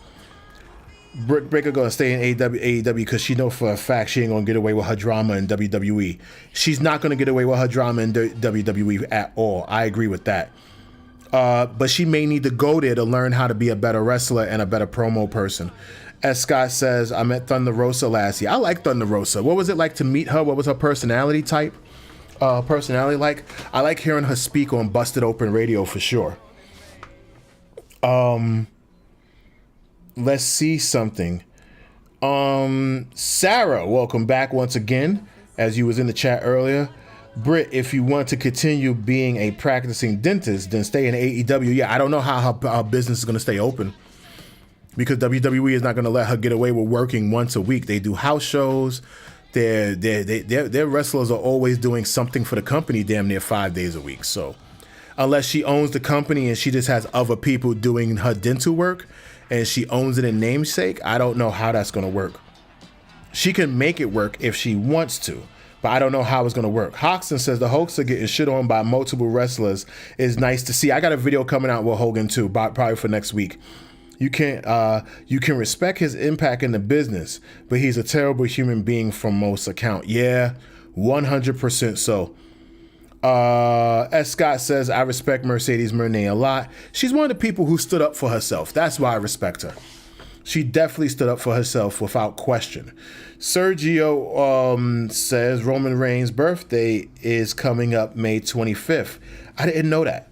[SPEAKER 1] Britt Baker gonna stay in AEW because she know for a fact she ain't gonna get away with her drama in WWE. She's not gonna get away with her drama in WWE at all. I agree with that. But she may need to go there to learn how to be a better wrestler and a better promo person. As Scott says, I met Thunder Rosa last year. I like Thunder Rosa. What was it like to meet her? What was her personality type? Like? I like hearing her speak on Busted Open Radio for sure. Let's see something. Sarah, welcome back once again, as you was in the chat earlier. Britt, if you want to continue being a practicing dentist, then stay in AEW. Yeah, I don't know how her business is going to stay open because WWE is not going to let her get away with working once a week. They do house shows. Their wrestlers are always doing something for the company damn near 5 days a week. So unless she owns the company and she just has other people doing her dental work and she owns it in namesake, I don't know how that's going to work. She can make it work if she wants to, but I don't know how it's going to work. Hoxton says the Hulks are getting shit on by multiple wrestlers. Is nice to see. I got a video coming out with Hogan too, probably for next week. You can respect his impact in the business, but he's a terrible human being from most account. Yeah, 100% so. As Scott says, I respect Mercedes Moné a lot. She's one of the people who stood up for herself. That's why I respect her. She definitely stood up for herself without question. Sergio says Roman Reigns' birthday is coming up May 25th. I didn't know that.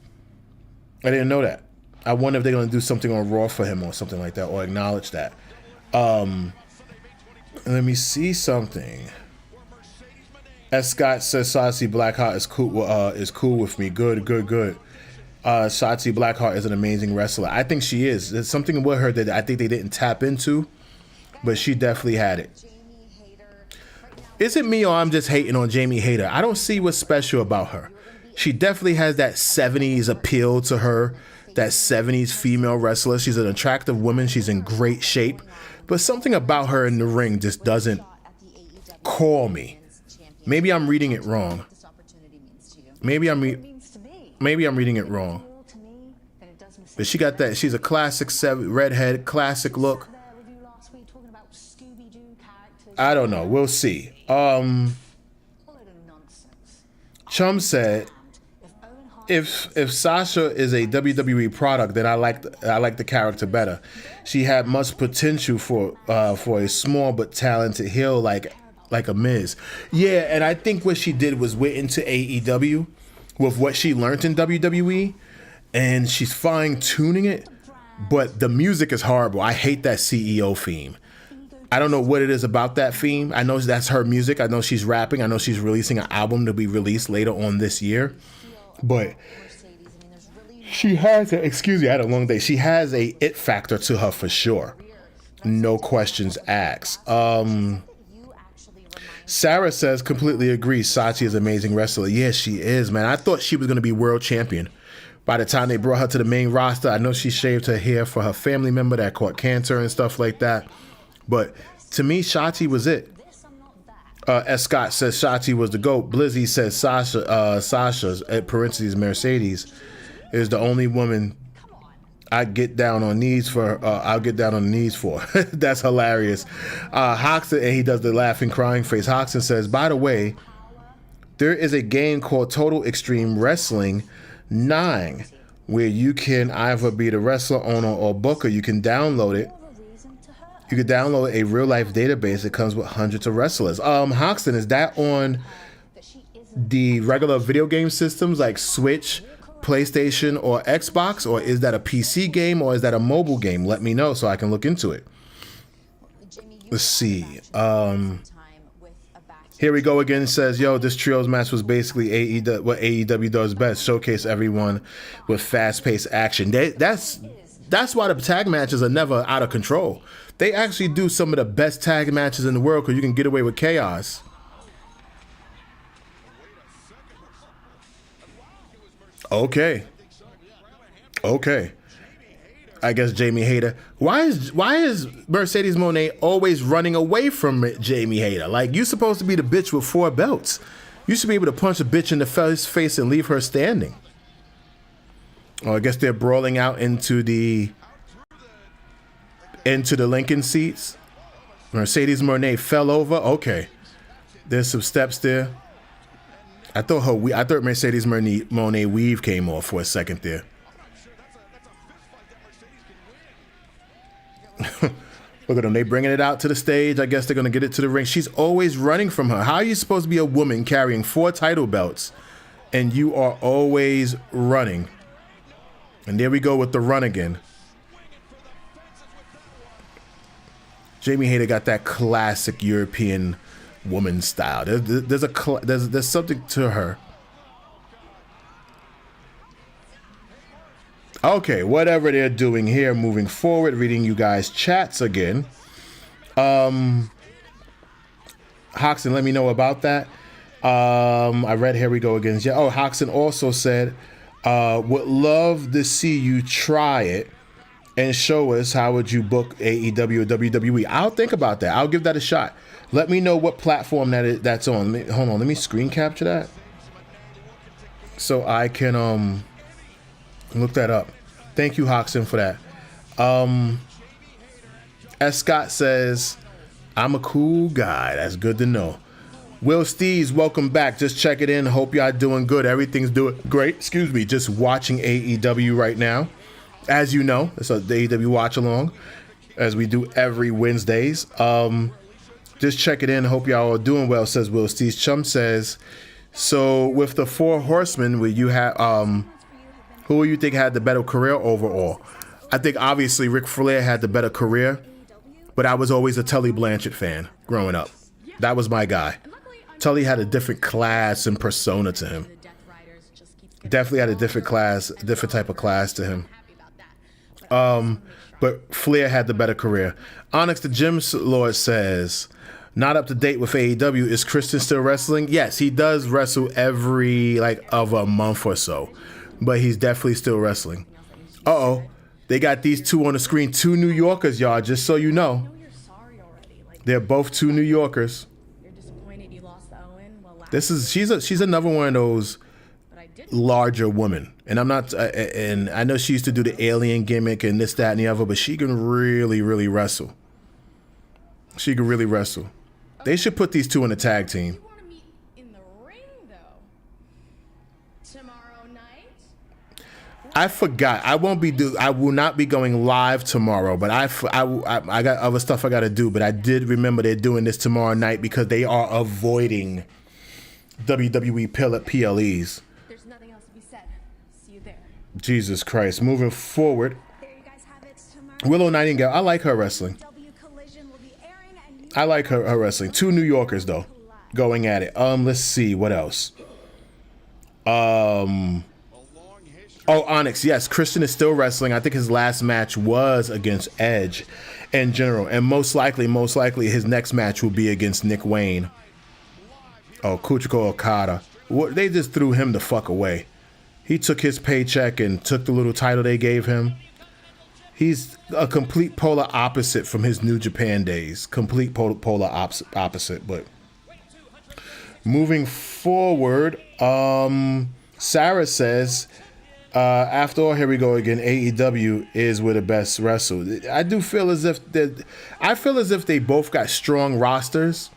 [SPEAKER 1] I wonder if they're going to do something on Raw for him or something like that, or acknowledge that. Let me see something. As Scott says, Shotzi Blackheart is cool with me. Good. Shotzi Blackheart is an amazing wrestler. I think she is. There's something with her that I think they didn't tap into, but she definitely had it. Is it me or I'm just hating on Jamie Hayter? I don't see what's special about her. She definitely has that 70s appeal to her, that 70s female wrestler. She's an attractive woman. She's in great shape, but something about her in the ring just doesn't call me. Maybe I'm reading it wrong. Maybe I'm reading it wrong. But she got that. She's a classic redhead, classic look. I don't know. We'll see. Chum said, if Sasha is a WWE product, then I like the character better. She had much potential for a small but talented heel like a Miz. Yeah, and I think what she did was went into AEW with what she learned in WWE, and she's fine tuning it. But the music is horrible. I hate that CEO theme. I don't know what it is about that theme. I know that's her music. I know she's rapping. I know she's releasing an album to be released later on this year. But she has excuse me, I had a long day. She has a it factor to her for sure. No questions asked. Sarah says, completely agree. Sachi is an amazing wrestler. Yes, she is, man. I thought she was going to be world champion. By the time they brought her to the main roster, I know she shaved her hair for her family member that caught cancer and stuff like that. But to me, Shotzi was it. S. Scott says Shotzi was the GOAT. Blizzy says Sasha's, at parentheses, Mercedes, is the only woman I'll get down on knees for. That's hilarious. Hoxton, and he does the laughing, crying face. Hoxton says, by the way, there is a game called Total Extreme Wrestling 9 where you can either be the wrestler, owner, or booker. You can download it. You can download a real life database that comes with hundreds of wrestlers. Hoxton, is that on the regular video game systems like Switch, PlayStation, or Xbox, or is that a PC game, or is that a mobile game? Let me know so I can look into it. Let's see. Here we go again. It says, yo, this trios match was basically what AEW does best, showcase everyone with fast-paced action. That's why the tag matches are never out of control. They actually do some of the best tag matches in the world because you can get away with chaos. Okay. I guess Jamie Hayter. Why is Mercedes Moné always running away from Jamie Hayter? Like, you're supposed to be the bitch with 4 belts. You should be able to punch a bitch in the face and leave her standing. Oh, I guess they're brawling out into the Lincoln seats. Mercedes Moné fell over. Okay, there's some steps there. I thought Mercedes Moné weave came off for a second there. Look at them. They bringing it out to the stage. I guess they're going to get it to the ring. She's always running from her. How are you supposed to be a woman carrying 4 title belts and you are always running? And there we go with the run again. Jamie Hayter got that classic European woman style. There's something to her. Okay, whatever they're doing here, moving forward, reading you guys' chats again. Hoxton, let me know about that. I read Here We Go Again. Yeah. Oh, Hoxton also said, would love to see you try it and show us how would you book AEW or WWE. I'll think about that. I'll give that a shot. Let me know what platform that's on. Hold on, let me screen capture that so I can look that up. Thank you, Hoxton, for that. As Scott says, I'm a cool guy. That's good to know. Will Steves, welcome back. Just check it in. Hope y'all doing good. Everything's doing great. Excuse me. Just watching AEW right now. As you know, it's a AEW watch along, as we do every Wednesdays. Just check it in. Hope y'all are doing well, says Will Steves. Chum says, so with the 4 horsemen, will you have who do you think had the better career overall? I think obviously Ric Flair had the better career, but I was always a Tully Blanchard fan growing up. That was my guy. Tully had a different class and persona to him. Definitely had a different type of class to him. But Flair had the better career. Onyx the Gym Lord says, not up to date with AEW. Is Christian still wrestling? Yes, he does wrestle every of a month or so, but he's definitely still wrestling. Uh-oh, they got these 2 on the screen, 2 New Yorkers, y'all, just so you know. They're both 2 New Yorkers. She's another one of those larger women, and I'm not, and I know she used to do the alien gimmick and this, that, and the other, but she can really, really wrestle. She can really wrestle. They should put these 2 in a tag team.
[SPEAKER 6] You want to meet in the ring, though. Tomorrow night,
[SPEAKER 1] I forgot. I will not be going live tomorrow, but I got other stuff I got to do. But I did remember they're doing this tomorrow night because they are avoiding WWE PLEs.
[SPEAKER 6] There's nothing else to be said. See you there.
[SPEAKER 1] Jesus Christ. Moving forward.
[SPEAKER 6] There you guys have it tomorrow.
[SPEAKER 1] Willow Nightingale. I like her wrestling.
[SPEAKER 6] W Collision will be airing and you
[SPEAKER 1] I like her wrestling. 2 New Yorkers though, going at it. Let's see what else. Oh, Onyx. Yes, Christian is still wrestling. I think his last match was against Edge in general, and most likely his next match will be against Nick Wayne. Oh, Kuchiko Okada. They just threw him the fuck away. He took his paycheck and took the little title they gave him. He's a complete polar opposite from his New Japan days. Complete polar opposite. But moving forward, Sarah says, after all, here we go again. AEW is where the best wrestle. I do feel as if they both got strong rosters,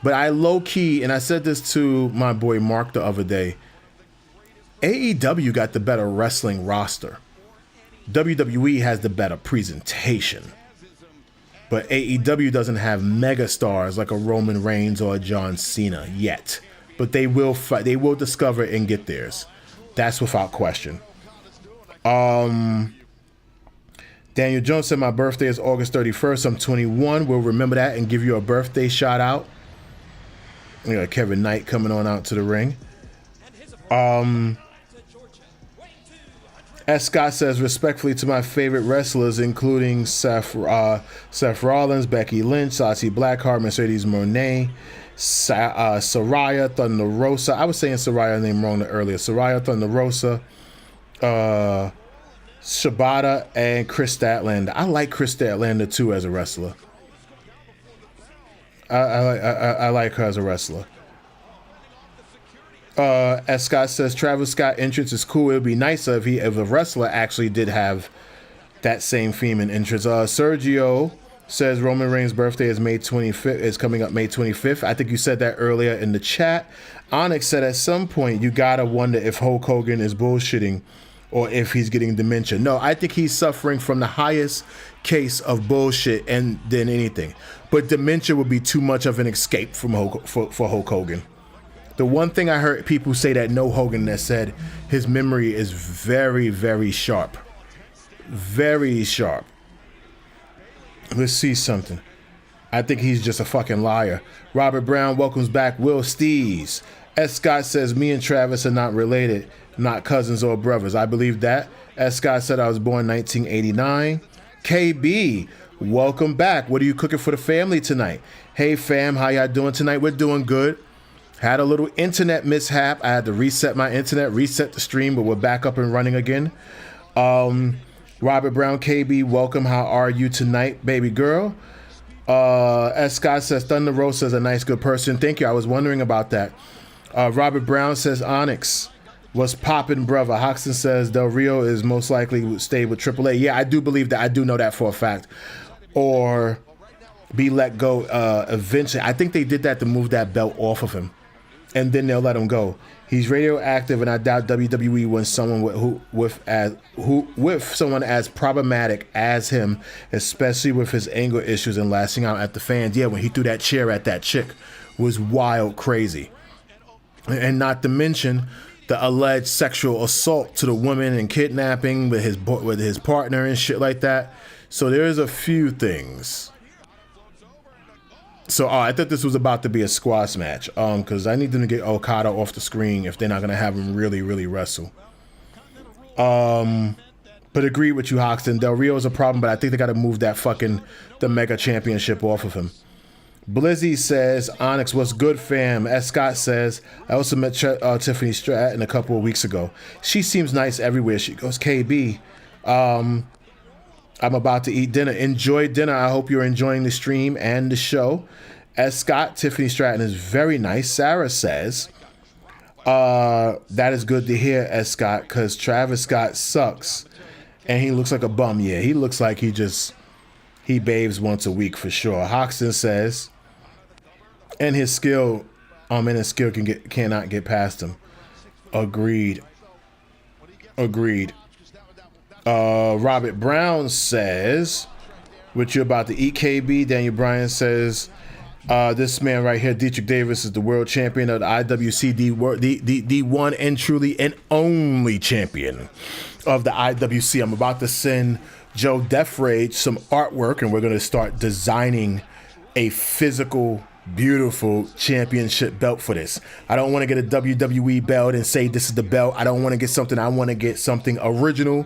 [SPEAKER 1] but I low key, and I said this to my boy Mark the other day, AEW got the better wrestling roster. WWE has the better presentation, but AEW doesn't have mega stars like a Roman Reigns or a John Cena yet. But they will fight. They will discover and get theirs. That's without question. Daniel Jones said my birthday is August 31st. I'm 21. We'll remember that and give you a birthday shout out. We got Kevin Knight coming on out to the ring. S. Scott says, respectfully to my favorite wrestlers, including Seth Rollins, Becky Lynch, Shotzi Blackheart, Mercedes Moné, Saraya, Thunder Rosa. I was saying Saraya's name wrong earlier. Saraya, Thunder Rosa, Shibata, and Chris Statlander. I like Chris Statlander too as a wrestler. I like her as a wrestler. As Scott says, Travis Scott entrance is cool. It would be nicer if a wrestler actually did have that same theme and entrance. Sergio says Roman Reigns' birthday is May 25th. Is coming up May 25th. I think you said that earlier in the chat. Onyx said at some point you gotta wonder if Hulk Hogan is bullshitting or if he's getting dementia. No, I think he's suffering from the highest case of bullshit than anything. But dementia would be too much of an escape from for Hulk Hogan. The one thing I heard people say that know Hogan that said his memory is very, very sharp. Very sharp. Let's see something. I think he's just a fucking liar. Robert Brown welcomes back Will Stees. S. Scott says me and Travis are not related, not cousins or brothers. I believe that. S. Scott said I was born 1989. KB, welcome back. What are you cooking for the family tonight? Hey fam, how y'all doing tonight? We're doing good. Had a little internet mishap. I had to reset my internet, reset the stream, but we're back up and running again. Robert Brown, KB, welcome. How are you tonight, baby girl? As Scott says, Thunder Rosa is a nice, good person. Thank you. I was wondering about that. Robert Brown says, Onyx, what's poppin', brother? Hoxton says, Del Rio is most likely stay with AAA. Yeah, I do believe that. I do know that for a fact. Or be let go eventually. I think they did that to move that belt off of him. And then they'll let him go. He's radioactive, and I doubt WWE wants someone with someone as problematic as him, especially with his anger issues and lashing out at the fans. Yeah, when he threw that chair at that chick was wild, crazy, and not to mention the alleged sexual assault to the woman and kidnapping with his partner and shit like that. So there's a few things. So I thought this was about to be a squash match, because I need them to get Okada off the screen if they're not gonna have him really, really wrestle. But agree with you, Hoxton. Del Rio is a problem, but I think they got to move the Mega Championship off of him. Blizzy says, Onyx, what's good, fam? S. Scott says, I also met Tiffany Stratton a couple of weeks ago. She seems nice everywhere she goes. KB, I'm about to eat dinner. Enjoy dinner. I hope you're enjoying the stream and the show. S. Scott, Tiffany Stratton is very nice. Sarah says, that is good to hear, S. Scott, because Travis Scott sucks. And he looks like a bum. Yeah, he looks like he bathes once a week for sure. Hoxton says, and his skill cannot get past him. Agreed. Robert Brown says, what you about the EKB? Daniel Bryan says, this man right here, Deitrich Davis, is the world champion of the IWC, the one and truly and only champion of the IWC. I'm about to send Joe Deathrage some artwork, and we're going to start designing a physical, beautiful championship belt for this. I don't want to get a WWE belt and say this is the belt. I don't want to get something. I want to get something original,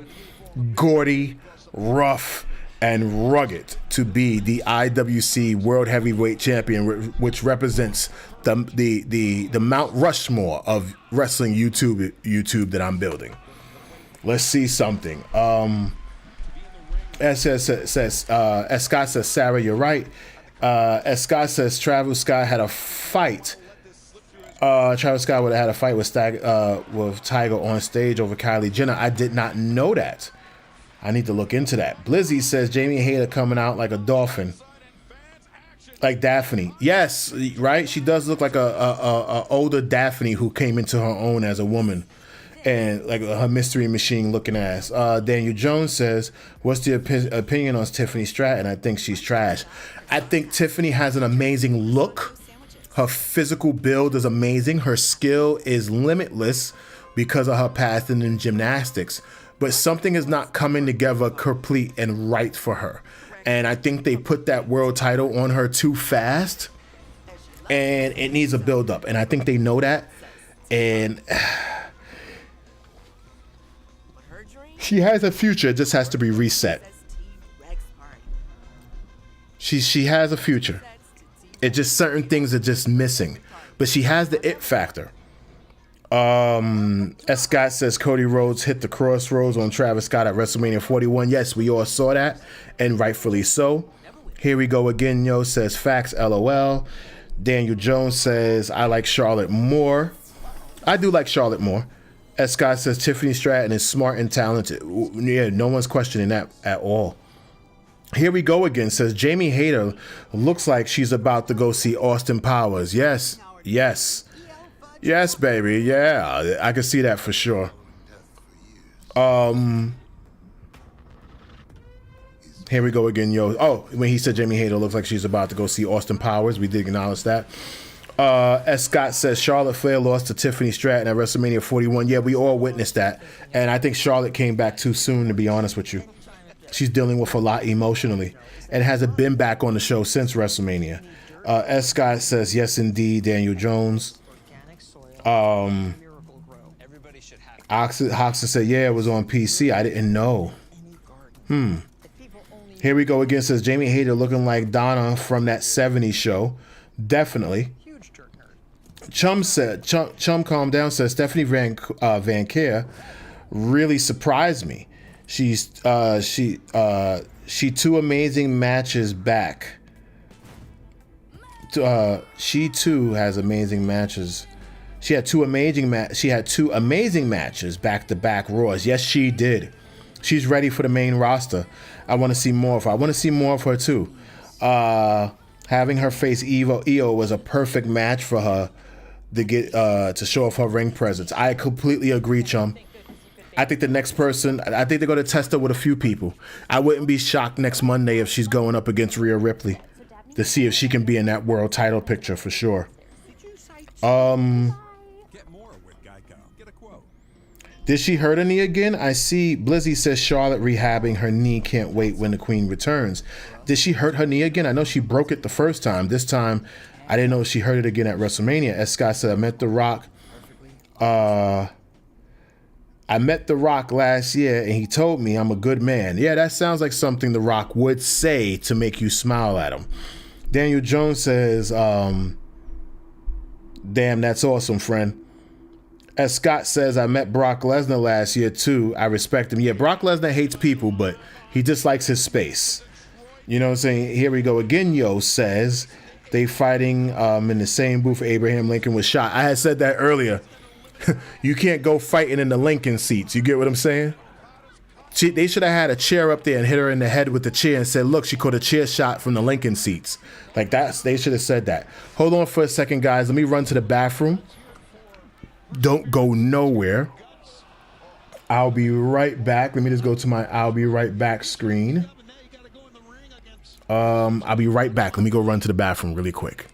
[SPEAKER 1] gaudy, rough, and rugged to be the IWC World Heavyweight Champion, which represents the Mount Rushmore of wrestling YouTube that I'm building. Let's see something. As Scott says, Sarah, you're right. As Scott says, Travis Scott had a fight. Travis Scott would have had a fight with Tiger on stage over Kylie Jenner. I did not know that. I need to look into that. Blizzy says Jamie Hayter coming out like a dolphin, like Daphne. Yes, right. She does look like a older Daphne who came into her own as a woman, and like her mystery machine looking ass. Daniel Jones says, "What's the opinion on Tiffany Stratton?" I think she's trash. I think Tiffany has an amazing look. Her physical build is amazing. Her skill is limitless because of her past in gymnastics. But something is not coming together complete and right for her. And I think they put that world title on her too fast. And it needs a build up. And I think they know that. And she has a future. It just has to be reset. She has a future. It's just certain things are just missing. But she has the it factor. As Scott says, Cody Rhodes hit the crossroads on Travis Scott at WrestleMania 41. Yes, we all saw that, and rightfully so. Here we go again, yo, says facts, LOL. Daniel Jones says, I like Charlotte more. I do like Charlotte more. As Scott says, Tiffany Stratton is smart and talented. Yeah, no one's questioning that at all. Here we go again, says Jamie Hayter looks like she's about to go see Austin Powers. Yes, yes. Yes, baby. Yeah, I can see that for sure. Here we go again, yo. Oh, when he said Jamie Hayter looks like she's about to go see Austin Powers, we did acknowledge that. As Scott says, Charlotte Flair lost to Tiffany Stratton at WrestleMania 41. Yeah, we all witnessed that. And I think Charlotte came back too soon, to be honest with you. She's dealing with a lot emotionally and hasn't been back on the show since WrestleMania. As Scott says, yes, indeed, Daniel Jones. Hoxton said, yeah, it was on PC. I didn't know. Here we go again, says Jamie Hayter looking like Donna from that 70s show. Definitely. Chum calm down, says Stephanie Van Care really surprised me. She two amazing matches back. She too has amazing matches. She had two amazing matches back-to-back Raws. Yes, she did. She's ready for the main roster. I want to see more of her. I want to see more of her too. Having her face Io was a perfect match for her to get to show off her ring presence. I completely agree, chum. I think the next person, I think they're going to test her with a few people. I wouldn't be shocked next Monday if she's going up against Rhea Ripley to see if she can be in that world title picture for sure. Did she hurt her knee again? I see Blizzy says Charlotte rehabbing her knee, can't wait when the Queen returns. Did she hurt her knee again? I know she broke it the first time. This time, I didn't know she hurt it again at WrestleMania. As Scott said, I met The Rock. I met The Rock last year and he told me I'm a good man. Yeah, that sounds like something The Rock would say to make you smile at him. Daniel Jones says, damn, that's awesome, friend. As Scott says, I met Brock Lesnar last year too. I respect him. Yeah, Brock Lesnar hates people, but he just likes his space. You know what I'm saying? Here we go again, yo says they fighting in the same booth Abraham Lincoln was shot. I had said that earlier. You can't go fighting in the Lincoln seats. You get what I'm saying? They should have had a chair up there and hit her in the head with the chair and said, look, she caught a chair shot from the Lincoln seats. Like they should have said that. Hold on for a second, guys. Let me run to the bathroom. Don't go nowhere. I'll be right back. Let me just go to my I'll be right back screen. I'll be right back. Let me go run to the bathroom really quick.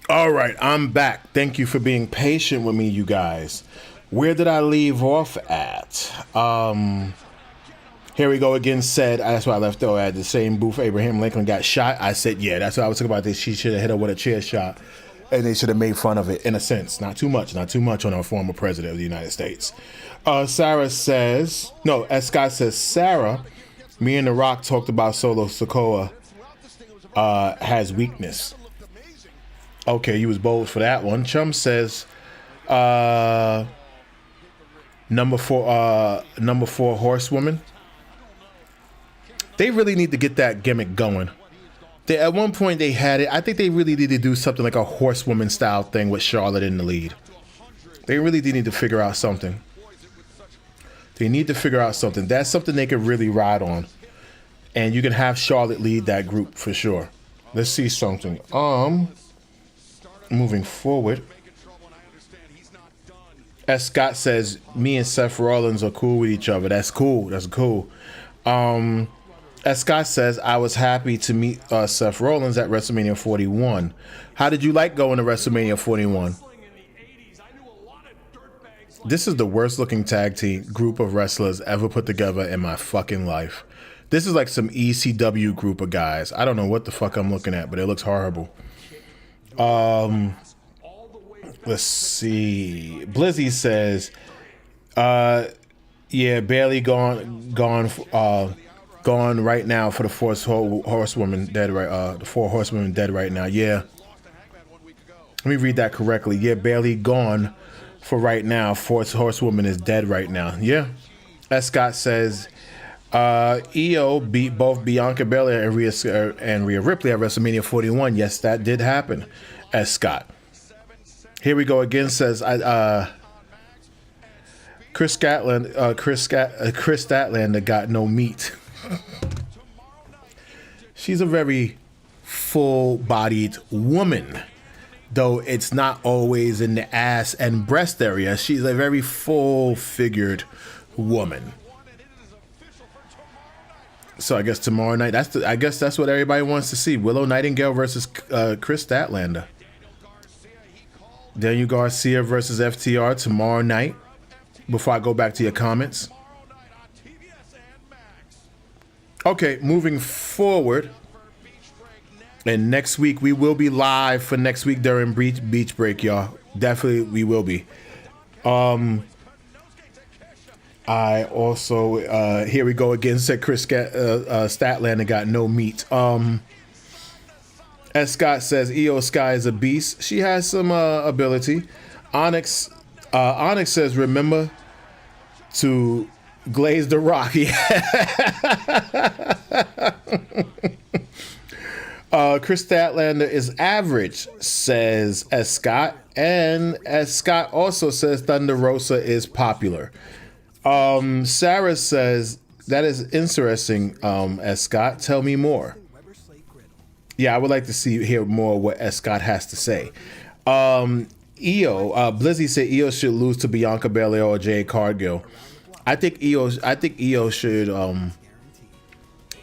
[SPEAKER 1] All right, I'm back. Thank you for being patient with me, you guys. Where did I leave off at? Here we go again. Said that's why I left though at the same booth. Abraham Lincoln got shot. I said, yeah, that's what I was talking about. This she should have hit her with a chair shot, and they should have made fun of it in a sense. Not too much on our former president of the United States. Sarah says, no, as Scott says, Sarah, me and The Rock talked about Solo Sikoa has weakness. Okay, you was bold for that one. Chum says, number four horsewoman. They really need to get that gimmick going. At one point they had it. I think they really need to do something like a horsewoman style thing with Charlotte in the lead. They really do need to figure out something. That's something they could really ride on. And you can have Charlotte lead that group for sure. Let's see something. Moving forward, as Scott says, me and Seth Rollins are cool with each other. That's cool. As Scott says, I was happy to meet Seth Rollins at WrestleMania 41. How did you like going to WrestleMania 41? This is the worst looking tag team group of wrestlers ever put together in my fucking life. This is like some ECW group of guys. I don't know what the fuck I'm looking at, but it looks horrible. Let's see. Blizzy says, yeah, barely gone right now for the four horsewomen dead right. The four horsewomen dead right now. Yeah. Let me read that correctly. Yeah, barely gone for right now. Fourth horsewoman is dead right now. Yeah. S. Scott says, EO beat both Bianca Belair and Rhea Ripley at WrestleMania 41. Yes, that did happen. S. Scott. Here we go again. Says Chris Statlander got no meat. She's a very full-bodied woman, though it's not always in the ass and breast area. She's a very full-figured woman. So I guess tomorrow night, I guess that's what everybody wants to see. Willow Nightingale versus Chris Statlander. Daniel Garcia versus FTR tomorrow night. Before I go back to your comments. Okay, moving forward. And next week, we will be live for next week during Beach Break, y'all. Definitely, we will be. I also, here we go again, said Chris Statlander got no meat. As Scott says, Io Sky is a beast. She has some ability. Onyx says, remember to glaze the rock. Chris Statlander is average, says S. Scott. And as Scott also says, Thunder Rosa is popular. Sarah says, that is interesting, S. Scott. Tell me more. Yeah, I would like to hear more what S. Scott has to say. Blizzy said Io should lose to Bianca Belair or Jade Cargill. I think Io should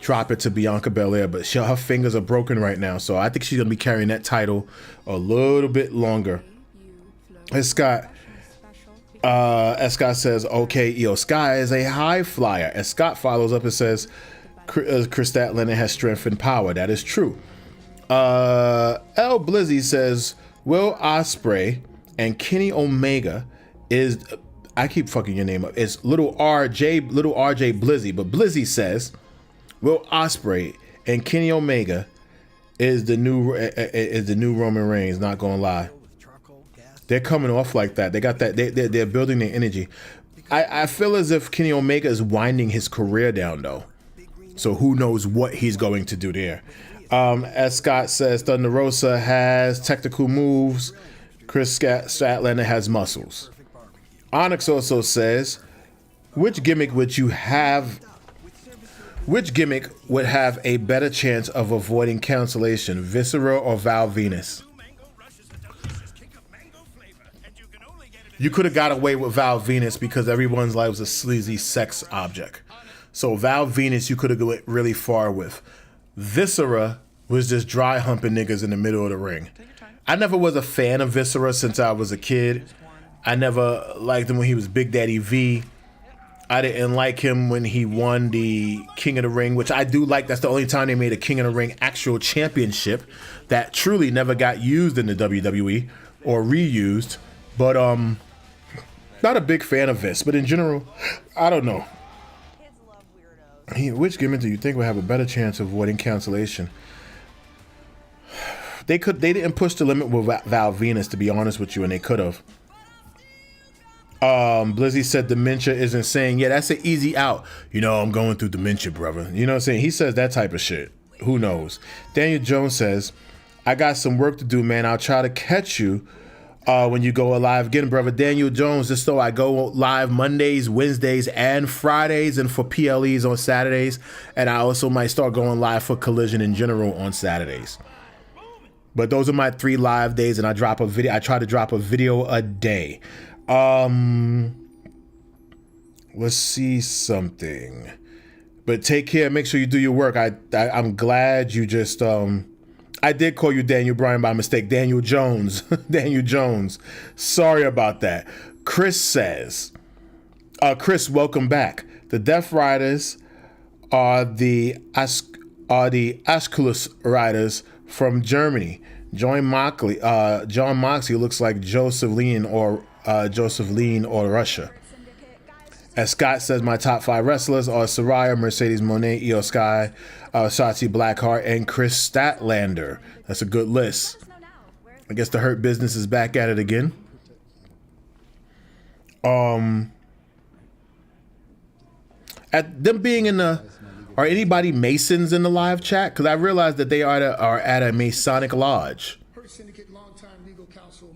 [SPEAKER 1] drop it to Bianca Belair, but her fingers are broken right now, so I think she's gonna be carrying that title a little bit longer. S. Scott says, okay, Io Sky is a high flyer. S. Scott follows up and says, Chris Statlander has strength and power. That is true. L. Blizzy says, Will Ospreay and Kenny Omega is, I keep fucking your name up, it's little RJ Blizzy, but Blizzy says, Will Ospreay and Kenny Omega is the new Roman Reigns. Not gonna lie, they're coming off like that. They got that. They're building their energy. I feel as if Kenny Omega is winding his career down though, so who knows what he's going to do there. As Scott says, Thunder Rosa has technical moves. Chris Statlander has muscles. Onyx also says, which gimmick would have a better chance of avoiding cancellation, Viscera or Val Venus? You could have got away with Val Venus because everyone's life was a sleazy sex object. So Val Venus, you could have gone really far with. Viscera was just dry humping niggas in the middle of the ring. I never was a fan of Viscera since I was a kid. I never liked him when he was Big Daddy V. I didn't like him when he won the King of the Ring, which I do like. That's the only time they made a King of the Ring actual championship that truly never got used in the WWE or reused. But not a big fan of Vis. But in general, I don't know. Which gimmick do you think would have a better chance of avoiding cancellation? They didn't push the limit with Val Venus, to be honest with you, and they could have. Blizzy said dementia is insane. Yeah, that's an easy out. You know, I'm going through dementia, brother. You know what I'm saying? He says that type of shit. Who knows? Daniel Jones says, I got some work to do, man. I'll try to catch you when you go live again, brother. Daniel Jones, just so I go live Mondays, Wednesdays, and Fridays, and for PLEs on Saturdays. And I also might start going live for Collision in general on Saturdays. But those are my 3 live days, and I try to drop a video a day. Let's see something. But take care. Make sure you do your work. I'm glad you just I did call you Daniel Bryan by mistake. Daniel Jones. Daniel Jones. Sorry about that. Chris says, Chris, welcome back. The Death Riders are the Asculus Riders from Germany. John Moxley looks like Joseph Lean or Russia. As Scott says, my top 5 wrestlers are Saraya, Mercedes Moné, Io Sky, Shotzi Blackheart, and Chris Statlander. That's a good list. I guess the Hurt Business is back at it again. At them being in the, are anybody Masons in the live chat? Because I realized that they are at a Masonic lodge.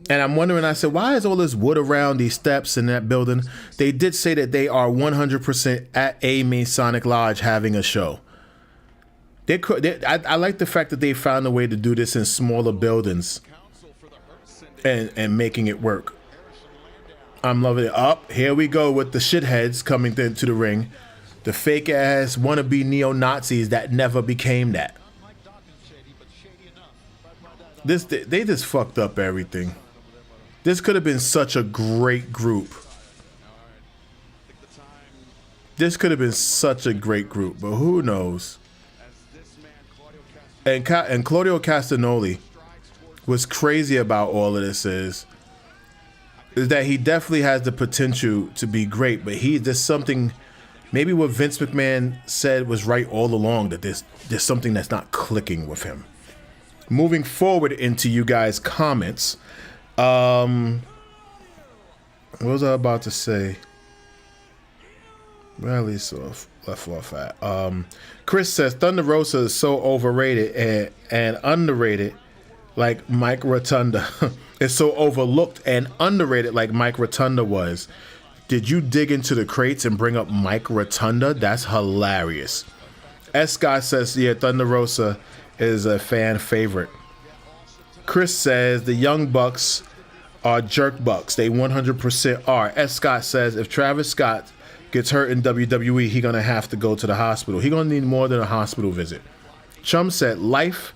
[SPEAKER 1] And I'm wondering, I said, why is all this wood around these steps in that building? They did say that they are 100% at a Masonic lodge having a show. I like the fact that they found a way to do this in smaller buildings and making it work. I'm loving it. Up, here we go with the shitheads coming into the ring. The fake ass wannabe neo-Nazis that never became that. They just fucked up everything. This could have been such a great group. This could have been such a great group, but who knows? And Claudio Castagnoli, what's crazy about all of this is that he definitely has the potential to be great, but there's something, maybe what Vince McMahon said was right all along, that there's something that's not clicking with him. Moving forward into you guys' comments, what was I about to say? Well, at least left off at. Chris says Thunder Rosa is so overrated and underrated, like Mike Rotunda. It's so overlooked and underrated, like Mike Rotunda was. Did you dig into the crates and bring up Mike Rotunda? That's hilarious. S. Scott says, yeah, Thunder Rosa is a fan favorite. Chris says the Young Bucks are jerk bucks. They 100% are. S. Scott says if Travis Scott gets hurt in WWE, he's going to have to go to the hospital. He's going to need more than a hospital visit. Chum said life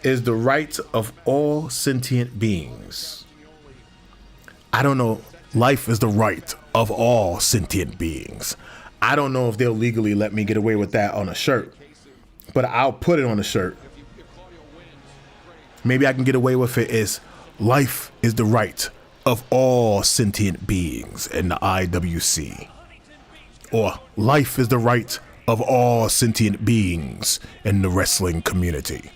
[SPEAKER 1] is the right of all sentient beings. I don't know. Life is the right of all sentient beings. I don't know if they'll legally let me get away with that on a shirt, but I'll put it on a shirt. Maybe I can get away with it as life is the right of all sentient beings in the IWC. Or life is the right of all sentient beings in the wrestling community.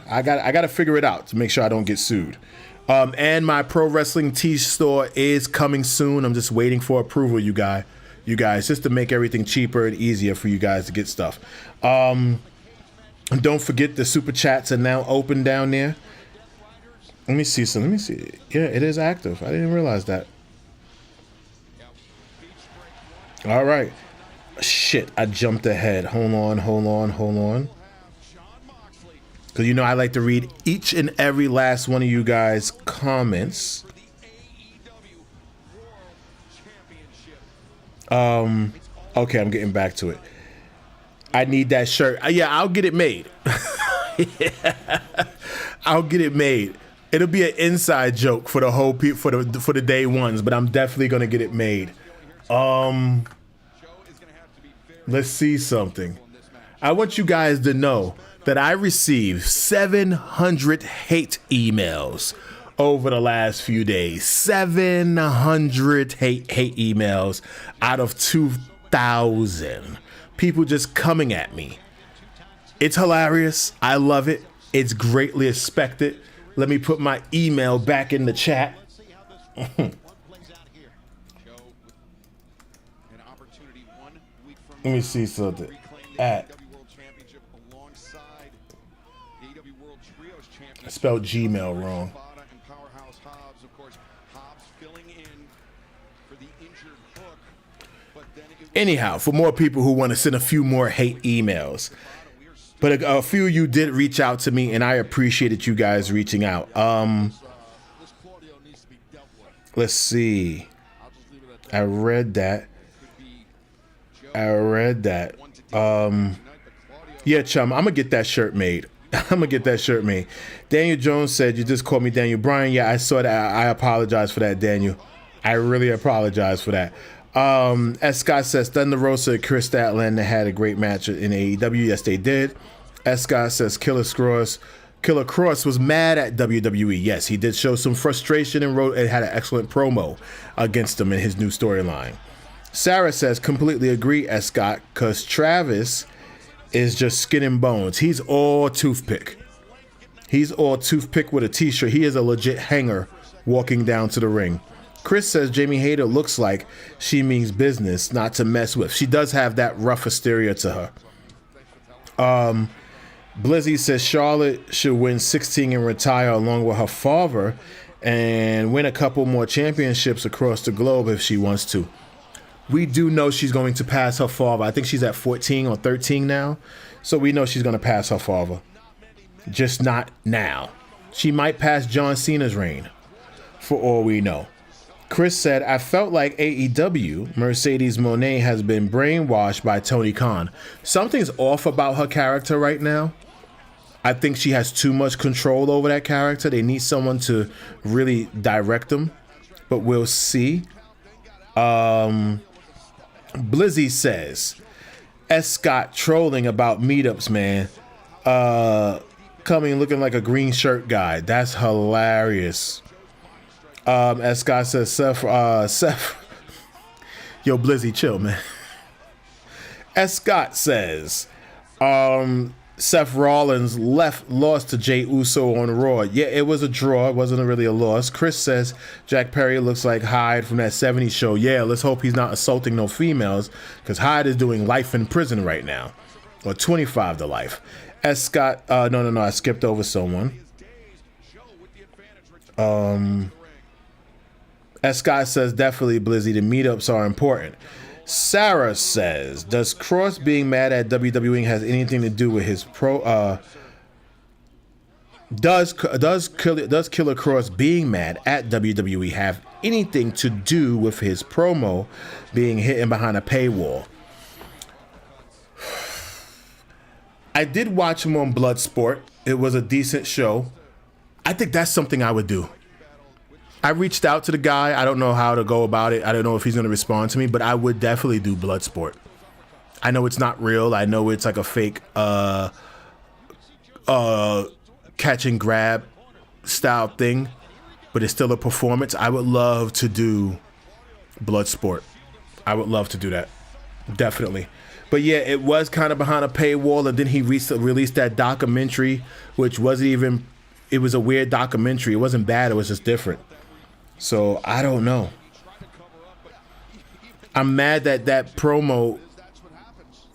[SPEAKER 1] I got to figure it out to make sure I don't get sued. And my pro wrestling tee store is coming soon. I'm just waiting for approval, you guys, just to make everything cheaper and easier for you guys to get stuff. And don't forget the super chats are now open down there. Let me see some. Let me see. Yeah, it is active. I didn't realize that. All right. Shit, I jumped ahead. Hold on. Because, I like to read each and every last one of you guys' comments. Okay, I'm getting back to it. I need that shirt. Yeah, I'll get it made. I'll get it made. It'll be an inside joke for the whole for the day ones, but I'm definitely gonna get it made. Let's see something. I want you guys to know that I received 700 hate emails over the last few days. 700 hate emails out of 2,000. People just coming at me. It's hilarious. I love it. It's greatly expected. Let me put my email back in the chat. Let me see something. I spelled Gmail wrong. Anyhow, for more people who want to send a few more hate emails, but a few of you did reach out to me, and I appreciated you guys reaching out. Let's see. I read that. Yeah, chum, I'm gonna get that shirt made. Daniel Jones said, you just called me Daniel Bryan. Yeah, I saw that. I apologize for that, Daniel. I really apologize for that. As Scott says, Thunder Rosa and Chris Statlander had a great match in AEW. Yes, they did. As Scott says, Killer Cross was mad at WWE. Yes, he did show some frustration and had an excellent promo against them in his new storyline. Sarah says, completely agree, as Scott, because Travis is just skin and bones. He's all toothpick. He's all toothpick with a t-shirt. He is a legit hanger walking down to the ring. Chris says Jamie Hayter looks like she means business, not to mess with. She does have that rough hysteria to her. Blizzy says Charlotte should win 16 and retire along with her father and win a couple more championships across the globe if she wants to. We do know she's going to pass her father. I think she's at 14 or 13 now. So we know she's going to pass her father. Just not now. She might pass John Cena's reign, for all we know. Chris said, I felt like AEW, Mercedes Moné, has been brainwashed by Tony Khan. Something's off about her character right now. I think she has too much control over that character. They need someone to really direct them, but we'll see. Blizzy says, S. Scott trolling about meetups, man. Coming looking like a green shirt guy. That's hilarious. As Scott says, Seth, yo, Blizzy, chill, man. As Scott says, Seth Rollins lost to Jey Uso on Raw. Yeah, it was a draw. It wasn't really a loss. Chris says Jack Perry looks like Hyde from that 70s show. Yeah, let's hope he's not assaulting no females, because Hyde is doing life in prison right now, or 25 to life. As Scott, no, I skipped over someone. As Scott says, definitely, Blizzy, the meetups are important. Sarah says, does Cross being mad at WWE has anything to do with his does Killer Cross being mad at WWE have anything to do with his promo being hidden behind a paywall? I did watch him on Bloodsport. It was a decent show. I think that's something I would do. I reached out to the guy. I don't know how to go about it. I don't know if he's going to respond to me, but I would definitely do Bloodsport. I know it's not real. I know it's like a fake catch and grab style thing, but it's still a performance. I would love to do Bloodsport. I would love to do that. Definitely. But yeah, it was kind of behind a paywall, and then he released that documentary, which wasn't even, it was a weird documentary. It wasn't bad. It was just different. So I don't know. I'm mad that that promo,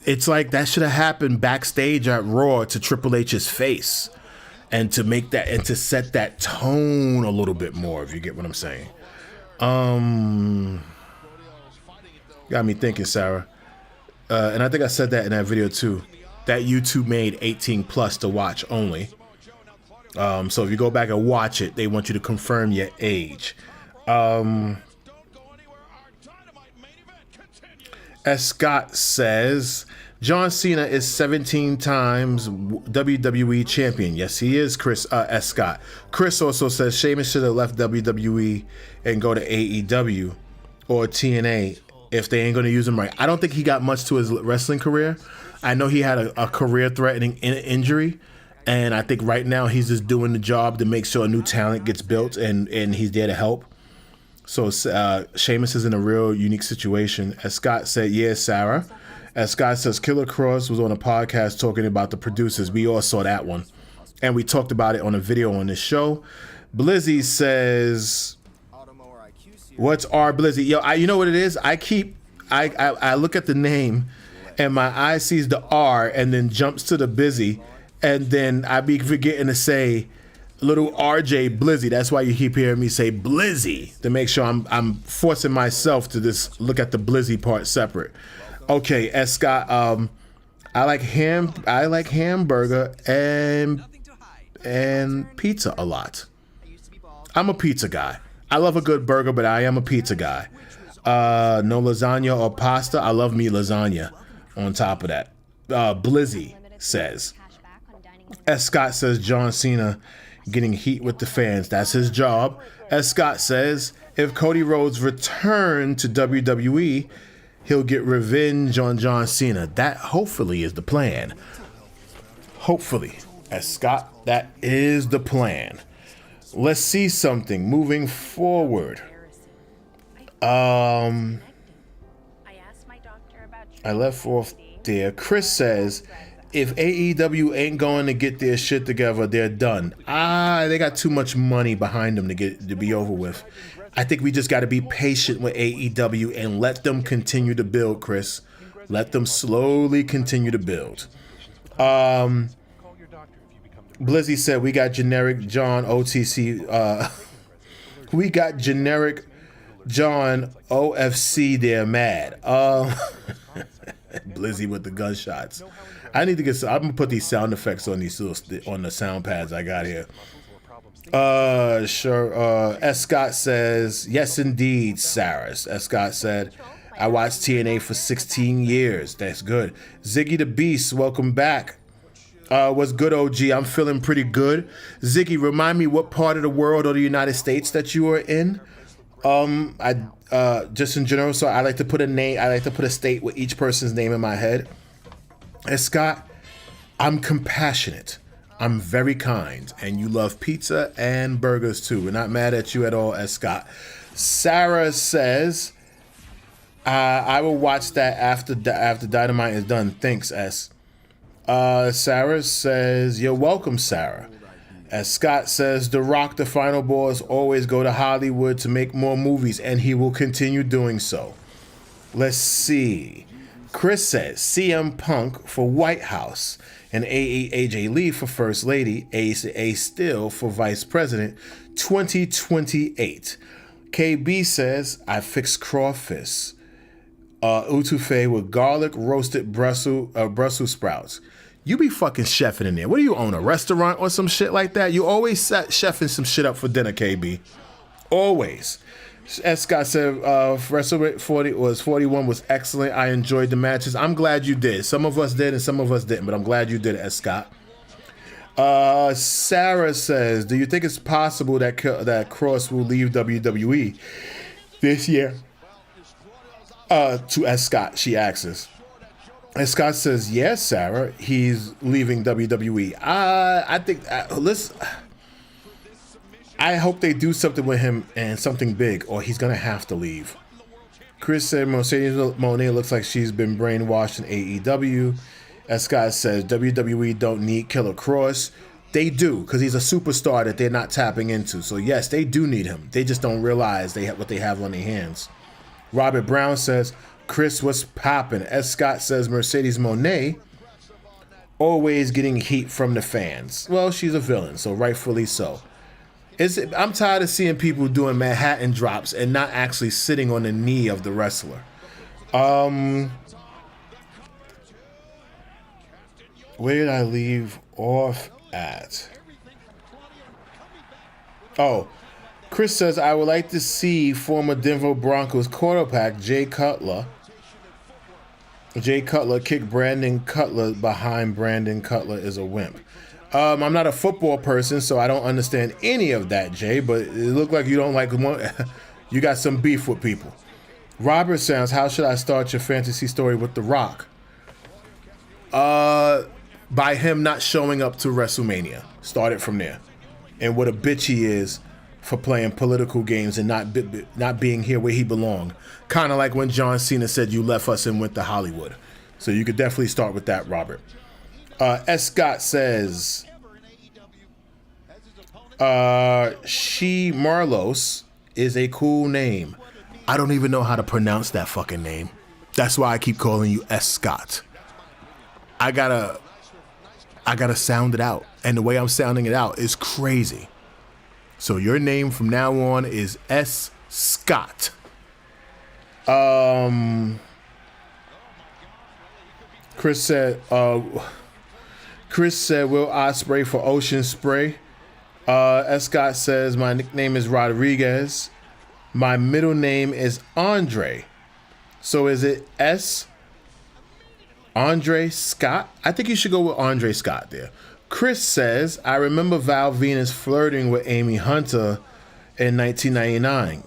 [SPEAKER 1] it's like that should have happened backstage at Raw to Triple H's face, and to make that, and to set that tone a little bit more, if you get what I'm saying. Got me thinking, Sarah. And I think I said that in that video too. That YouTube made 18 plus to watch only. So if you go back and watch it, they want you to confirm your age. As Scott says, John Cena is 17 times WWE champion. Yes, he is, Chris. S. Scott. Chris also says Sheamus should have left WWE and go to AEW or TNA if they ain't going to use him right. I don't think he got much to his wrestling career. I know he had a career-threatening injury, and I think right now he's just doing the job to make sure a new talent gets built, and he's there to help. So Sheamus is in a real unique situation. As Scott said, yeah, Sarah. As Scott says, Killer Cross was on a podcast talking about the producers. We all saw that one, and we talked about it on a video on this show. Blizzy says, what's R Blizzy? Yo, you know what it is? I look at the name, and my eye sees the R, and then jumps to the busy, and then I be forgetting to say little RJ Blizzy. That's why you keep hearing me say Blizzy, to make sure I'm forcing myself to just look at the Blizzy part separate. Okay, as Scott, I like hamburger and pizza a lot. I'm a pizza guy. I love a good burger, but I am a pizza guy. No lasagna or pasta. I love me lasagna on top of that. Blizzy says. As Scott says, John Cena getting heat with the fans. That's his job. As Scott says, If Cody Rhodes returned to WWE, he'll get revenge on John Cena. That hopefully is the plan. Hopefully. As Scott, that is the plan. Let's see something moving forward. I left off there. Chris says, if AEW ain't going to get their shit together, they're done. They got too much money behind them to be over with. I think we just got to be patient with AEW and let them continue to build, Chris. Let them slowly continue to build. Blizzy said, we got generic John OTC. We got generic John OFC. They're mad. Blizzy with the gunshots. I need to get. I'm gonna put these sound effects on these on the sound pads I got here. Sure. S. Scott says, yes, indeed, Saris. S. Scott said, I watched TNA for 16 years. That's good. Ziggy the Beast, welcome back. What's good, OG? I'm feeling pretty good. Ziggy, remind me what part of the world or the United States that you are in. Just in general, so I like to put a name. I like to put a state with each person's name in my head. And Scott, I'm compassionate. I'm very kind, and you love pizza and burgers too. We're not mad at you at all, as Scott. Sarah says, I will watch that after Dynamite is done. Thanks, S. Sarah says, you're welcome, Sarah. As Scott says, The Rock, the final boss, always go to Hollywood to make more movies, and he will continue doing so. Let's see. Chris says, CM Punk for White House, and AJ Lee for First Lady, A Still for Vice President, 2028. KB says, I fixed crawfish. Utufe with garlic roasted Brussels sprouts. You be fucking chefing in there. What do you own, a restaurant or some shit like that? You always chefing some shit up for dinner, KB. Always. As Scott said, WrestleMania 41 was excellent. I enjoyed the matches. I'm glad you did. Some of us did and some of us didn't, but I'm glad you did it, as Scott. Sarah says, do you think it's possible that Cross will leave WWE this year? To S. Scott, she asks us. As Scott says, yes, Sarah, he's leaving WWE. I think, I hope they do something with him and something big, or he's going to have to leave. Chris said, Mercedes Moné looks like she's been brainwashed in AEW. As Scott says, WWE don't need Killer Cross. They do, because he's a superstar that they're not tapping into. So, yes, they do need him. They just don't realize what they have on their hands. Robert Brown says, Chris was popping. S. Scott says, Mercedes Moné always getting heat from the fans. Well, she's a villain, so rightfully so. I'm tired of seeing people doing Manhattan drops and not actually sitting on the knee of the wrestler. Where did I leave off at? Oh, Chris says, I would like to see former Denver Broncos quarterback Jay Cutler kick Brandon Cutler behind Brandon Cutler is a wimp. I'm not a football person, so I don't understand any of that, Jay, but it looked like you don't like one. You got some beef with people. Robert says, how should I start your fantasy story with The Rock? By him not showing up to WrestleMania. Start it from there. And what a bitch he is for playing political games and not being here where he belonged. Kind of like when John Cena said you left us and went to Hollywood. So you could definitely start with that, Robert. S. Scott says, She Marlos is a cool name. I don't even know how to pronounce that fucking name. That's why I keep calling you S. Scott. I gotta sound it out. And the way I'm sounding it out is crazy. So your name from now on is S. Scott. Chris said, Will Ospreay for Ocean Spray. S. Scott says, my nickname is Rodriguez. My middle name is Andre. So is it S. Andre Scott? I think you should go with Andre Scott there. Chris says, I remember Val Venus flirting with Amy Hunter in 1999.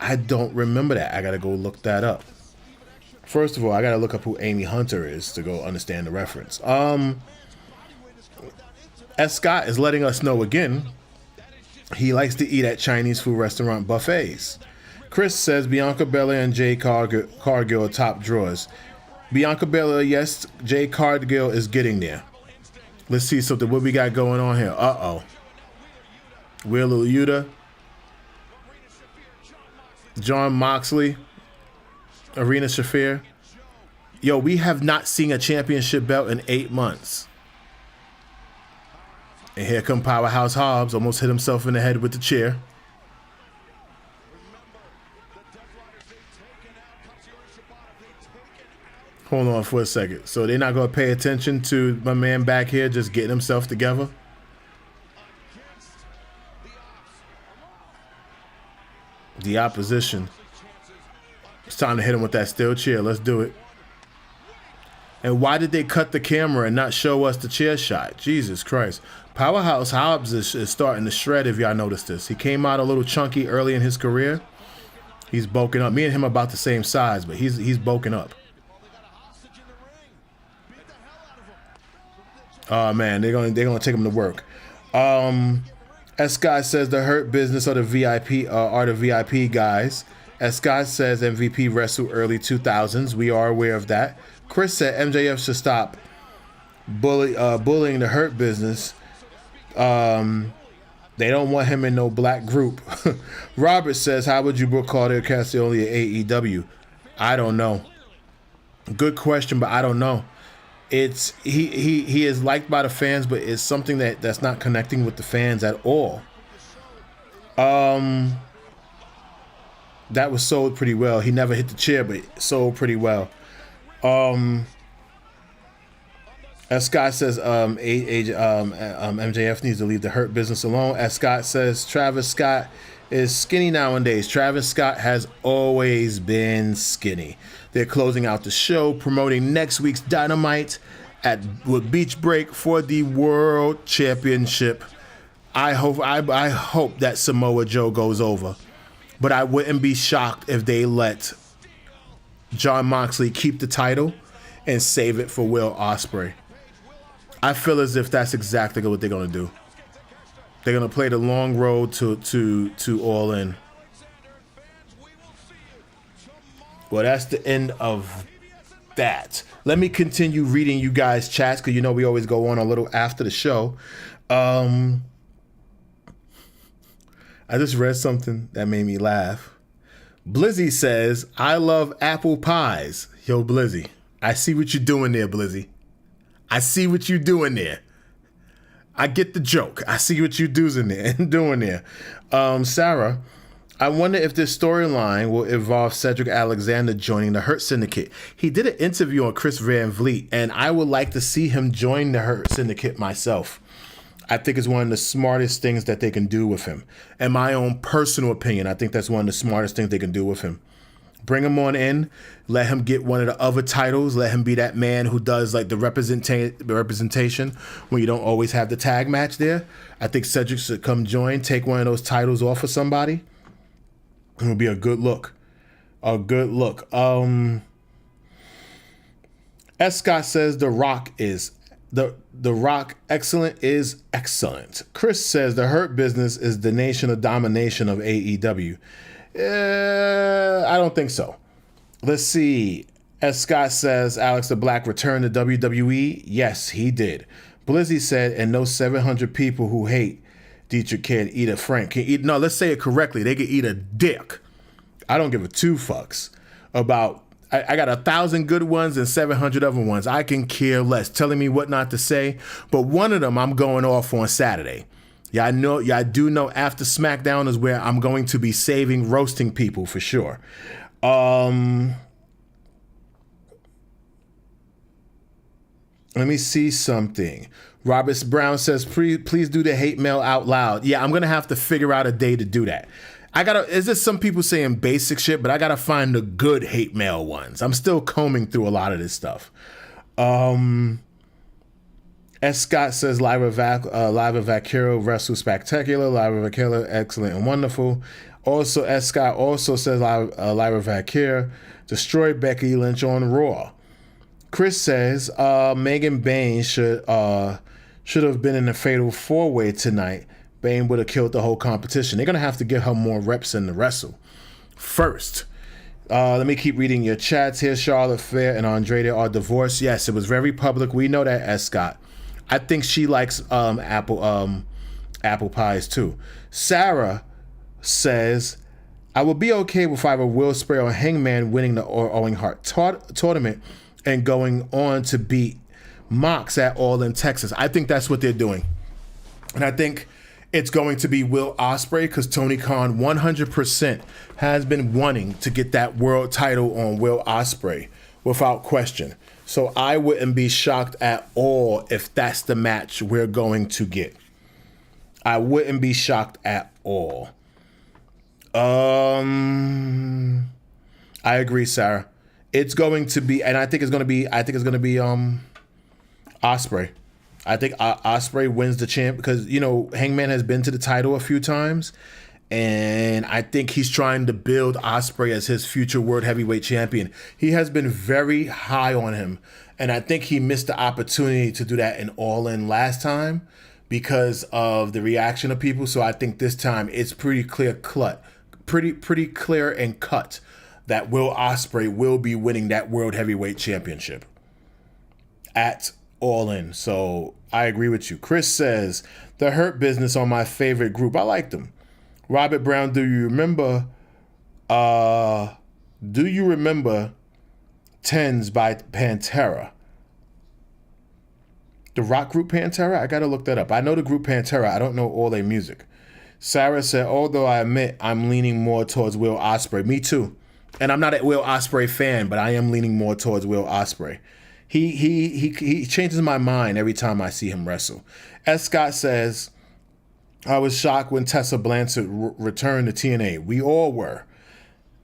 [SPEAKER 1] I don't remember that. I gotta go look that up. First of all, I gotta look up who Amy Hunter is to go understand the reference. S. Scott is letting us know again, he likes to eat at Chinese food restaurant buffets. Chris says Bianca Belair and Jade Cargill are top drawers. Bianca Belair, yes, Jade Cargill is getting there. Let's see something. What we got going on here? Uh-oh. Wheeler Yuta, John Moxley, Arena Shafir. Yo, we have not seen a championship belt in 8 months. And here come Powerhouse Hobbs, almost hit himself in the head with the chair. Hold on for a second. So they're not going to pay attention to my man back here just getting himself together? The opposition. It's time to hit him with that steel chair. Let's do it. And why did they cut the camera and not show us the chair shot? Jesus Christ. Powerhouse Hobbs is starting to shred, if y'all noticed this. He came out a little chunky early in his career. He's bulking up. Me and him are about the same size, but he's bulking up. Oh man, they're gonna take him to work. As Scott says, the Hurt Business are the VIP guys. As Scott says, MVP wrestled early 2000s. We are aware of that. Chris said MJF should stop bullying the Hurt Business. They don't want him in no black group. Robert says, how would you book Claudio Castagnoli at AEW? I don't know. Good question, but I don't know. It's he is liked by the fans, but it's something that's not connecting with the fans at all. That was sold pretty well. He never hit the chair, but sold pretty well. As Scott says, MJF needs to leave the Hurt Business alone. As Scott says, Travis Scott is skinny nowadays. Travis Scott has always been skinny. They're closing out the show, promoting next week's Dynamite with Beach Break for the World Championship. I hope that Samoa Joe goes over, but I wouldn't be shocked if they let Jon Moxley keep the title and save it for Will Ospreay. I feel as if that's exactly what they're gonna do. They're gonna play the long road to All In. Well, that's the end of that. Let me continue reading you guys' chats, because you know we always go on a little after the show. I just read something that made me laugh. Blizzy says, I love apple pies. Yo, Blizzy, I see what you're doing there, Blizzy. I see what you're doing there. I get the joke. I see what you're doing there. Sarah, I wonder if this storyline will involve Cedric Alexander joining the Hurt Syndicate. He did an interview on Chris Van Vliet, and I would like to see him join the Hurt Syndicate myself. I think it's one of the smartest things that they can do with him. In my own personal opinion, I think that's one of the smartest things they can do with him. Bring him on in, let him get one of the other titles, let him be that man who does like the representation when you don't always have the tag match there. I think Cedric should come join, take one of those titles off of somebody. It would be a good look. A good look. S. Scott says The Rock is the Rock excellent is excellent. Chris says the Hurt Business is the nation of domination of AEW. I don't think so. Let's see. As Scott says, Alex the Black returned to WWE. Yes, he did. Blizzy said, and those 700 people who hate Deitrich can eat a Frank. No, let's say it correctly. They can eat a dick. I don't give a two fucks about. I got 1,000 good ones and 700 other ones. I can care less. Telling me what not to say, but one of them I'm going off on Saturday. Y'all do know after SmackDown is where I'm going to be roasting people for sure. Let me see something. Robert Brown says, please do the hate mail out loud. Yeah, I'm going to have to figure out a day to do that. Is this some people saying basic shit, but I got to find the good hate mail ones. I'm still combing through a lot of this stuff. S. Scott says, Live of Vaquero wrestle spectacular. Live of Vaquero, excellent and wonderful. Also, S. Scott also says Lyra Valkyrie destroyed Becky Lynch on Raw. Chris says Megan Bain should have been in the Fatal 4-Way tonight. Bain would have killed the whole competition. They're going to have to give her more reps in the wrestle. First, let me keep reading your chats here. Charlotte Flair and Andrade are divorced. Yes, it was very public. We know that, S. Scott. I think she likes apple pies too. Sarah says, I would be okay with either Will Spray or Hangman winning the Owen Hart tournament and going on to beat Mox at All in Texas. I think that's what they're doing. And I think it's going to be Will Ospreay because Tony Khan 100% has been wanting to get that world title on Will Ospreay without question. So I wouldn't be shocked at all if that's the match we're going to get. I wouldn't be shocked at all. I agree, Sarah. It's going to be, and I think it's going to be Ospreay. I think Ospreay wins the champ because, you know, Hangman has been to the title a few times, and I think he's trying to build Ospreay as his future world heavyweight champion. He has been very high on him, and I think he missed the opportunity to do that in All In last time because of the reaction of people. So I think this time it's pretty clear and cut that Will Ospreay will be winning that world heavyweight championship at All In. So I agree with you. Chris says the Hurt Business on my favorite group. I like them. Robert Brown, do you remember Tens by Pantera? The rock group Pantera? I gotta look that up. I know the group Pantera. I don't know all their music. Sarah said, although I admit I'm leaning more towards Will Ospreay. Me too. And I'm not a Will Ospreay fan, but I am leaning more towards Will Ospreay. He changes my mind every time I see him wrestle. S. Scott says, I was shocked when Tessa Blanchard returned to TNA. We all were.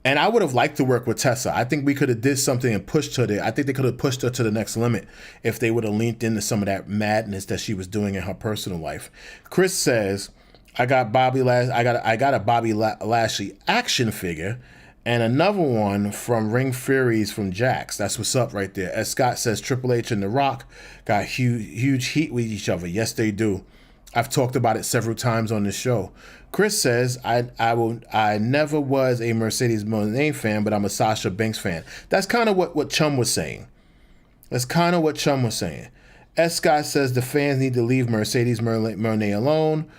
[SPEAKER 1] And I would have liked to work with Tessa. I think we could have did something and pushed her there. I think they could have pushed her to the next limit if they would have leaned into some of that madness that she was doing in her personal life. Chris says, I got a Bobby Lashley action figure and another one from Ring Furies from Jax. That's what's up right there. As Scott says, Triple H and The Rock got huge heat with each other. Yes, they do. I've talked about it several times on the show. Chris says, I never was a Mercedes Moné fan, but I'm a Sasha Banks fan. That's kind of what Chum was saying. S. Scott says the fans need to leave Mercedes Moné alone.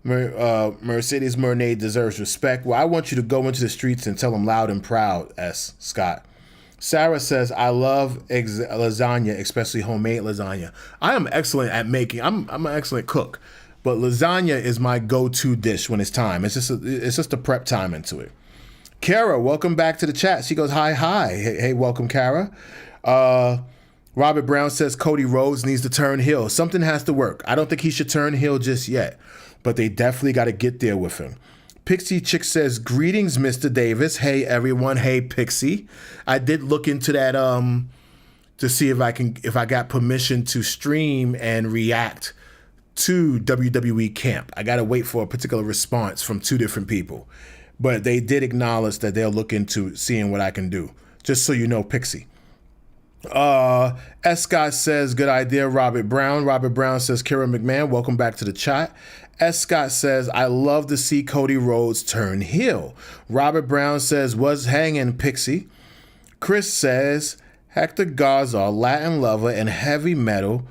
[SPEAKER 1] Mercedes Moné deserves respect. Well, I want you to go into the streets and tell them loud and proud, S. Scott. Sarah says, I love lasagna, especially homemade lasagna. I am excellent at making. I'm an excellent cook. But lasagna is my go-to dish when it's time. It's just a prep time into it. Kara, welcome back to the chat. She goes, hi. Hey, welcome, Kara. Robert Brown says Cody Rhodes needs to turn heel. Something has to work. I don't think he should turn heel just yet, but they definitely got to get there with him. Pixie Chick says, greetings, Mr. Davis. Hey, everyone. Hey, Pixie. I did look into that to see if I got permission to stream and react to WWE Camp. I got to wait for a particular response from two different people. But they did acknowledge that they'll look into seeing what I can do. Just so you know, Pixie. S. Scott says, good idea, Robert Brown. Robert Brown says, Kira McMahon, welcome back to the chat. S. Scott says, I love to see Cody Rhodes turn heel. Robert Brown says, was hanging, Pixie. Chris says, Hector Garza, Latin lover and heavy metal.